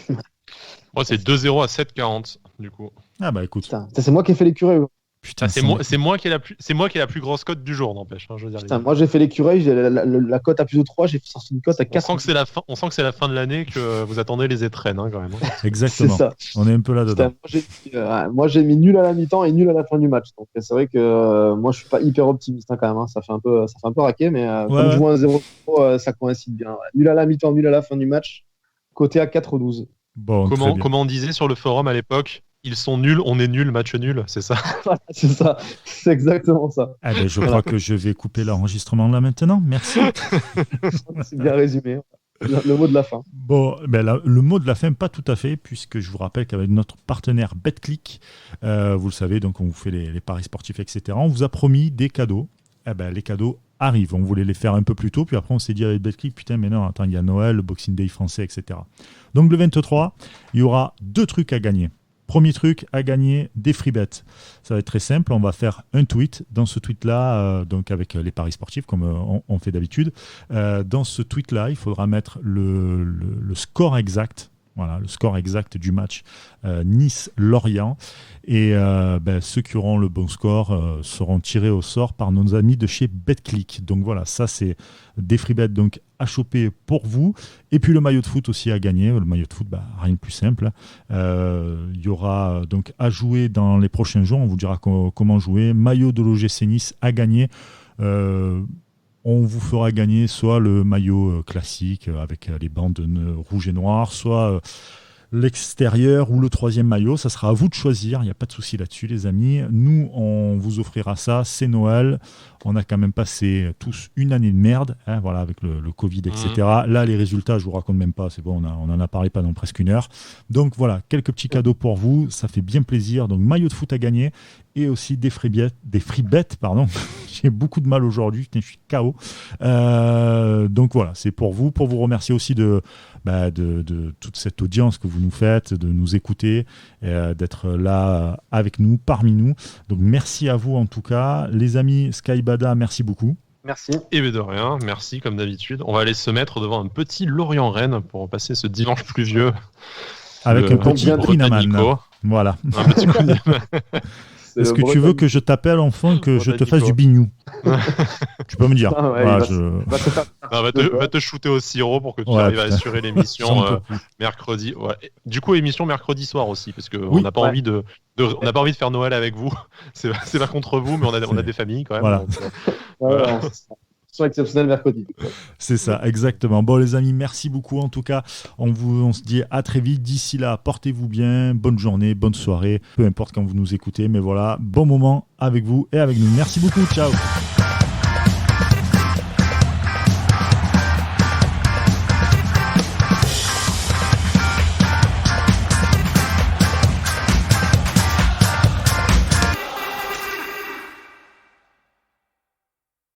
Moi, c'est 2-0 à 7,40 du coup. Ah écoute. Putain, c'est moi qui ai fait l'écureuil. Putain, c'est moi qui ai la plus grosse cote du jour, n'empêche. Je veux dire, putain, moi j'ai fait l'écureuil, j'ai la cote à plus de 3, j'ai sorti une cote à 4. On sent que c'est la fin de l'année, que vous attendez les étrennes, quand même. Exactement. C'est ça. On est un peu là-dedans. Moi j'ai mis nul à la mi-temps et nul à la fin du match. Donc c'est vrai que moi je suis pas hyper optimiste quand même. Hein. Ça fait un peu raquer, mais comme je vois un 0-0, ça coïncide bien. Ouais. Nul à la mi-temps, nul à la fin du match, coté à 4,12. Bon, comment on disait sur le forum à l'époque? Ils sont nuls, on est nuls, match nul, c'est ça? C'est ça, c'est exactement ça. Je crois que je vais couper l'enregistrement là maintenant. Merci. C'est bien résumé. Le mot de la fin. Bon, le mot de la fin, pas tout à fait, puisque je vous rappelle qu'avec notre partenaire BetClick, vous le savez, donc on vous fait les paris sportifs, etc. On vous a promis des cadeaux. Les cadeaux arrivent. On voulait les faire un peu plus tôt, puis après on s'est dit avec BetClick, putain, mais non, attends, il y a Noël, le Boxing Day français, etc. Donc le 23, il y aura 2 trucs à gagner. Premier truc à gagner, des free bets. Ça va être très simple. On va faire un tweet. Dans ce tweet-là, donc avec les paris sportifs, comme on fait d'habitude, dans ce tweet-là, il faudra mettre le score exact. Voilà, le score exact du match Nice-Lorient. Et ceux qui auront le bon score seront tirés au sort par nos amis de chez BetClick. Donc voilà, ça c'est des free bets donc à choper pour vous. Et puis le maillot de foot aussi à gagner. Le maillot de foot, rien de plus simple. Il y aura donc à jouer dans les prochains jours. On vous dira comment jouer. Maillot de l'OGC Nice à gagner. On vous fera gagner soit le maillot classique avec les bandes rouges et noires, soit l'extérieur ou le 3e maillot. Ça sera à vous de choisir. Il n'y a pas de souci là-dessus, les amis. Nous, on vous offrira ça. C'est Noël. On a quand même passé tous une année de merde, voilà, avec le Covid, etc. Là, les résultats, je vous raconte même pas. C'est bon, on en a parlé pendant presque 1 heure. Donc voilà, quelques petits cadeaux pour vous. Ça fait bien plaisir. Donc maillot de foot à gagner et aussi des free bets, pardon. J'ai beaucoup de mal aujourd'hui. Je suis KO. Donc voilà, c'est pour vous remercier aussi de toute cette audience que vous nous faites, de nous écouter, d'être là avec nous, parmi nous. Donc merci à vous en tout cas. Les amis Skybada, merci beaucoup. Merci. Et de rien, merci comme d'habitude. On va aller se mettre devant un petit Lorient-Rennes pour passer ce dimanche pluvieux. Avec un petit Prinaman. Voilà. Un petit Est-ce que tu veux que je t'appelle enfin, que je te fasse du bignou? Tu peux me dire. Va te shooter au sirop pour que tu arrives à assurer l'émission mercredi. Ouais. Du coup, émission mercredi soir aussi, parce qu'on n'a pas envie on n'a pas envie de faire Noël avec vous. C'est pas contre vous, mais on a des familles quand même. Voilà. Donc, soit exceptionnel mercredi. C'est ça, exactement. Bon, les amis, merci beaucoup. En tout cas, on se dit à très vite. D'ici là, portez-vous bien. Bonne journée, bonne soirée. Peu importe quand vous nous écoutez. Mais voilà, bon moment avec vous et avec nous. Merci beaucoup. Ciao.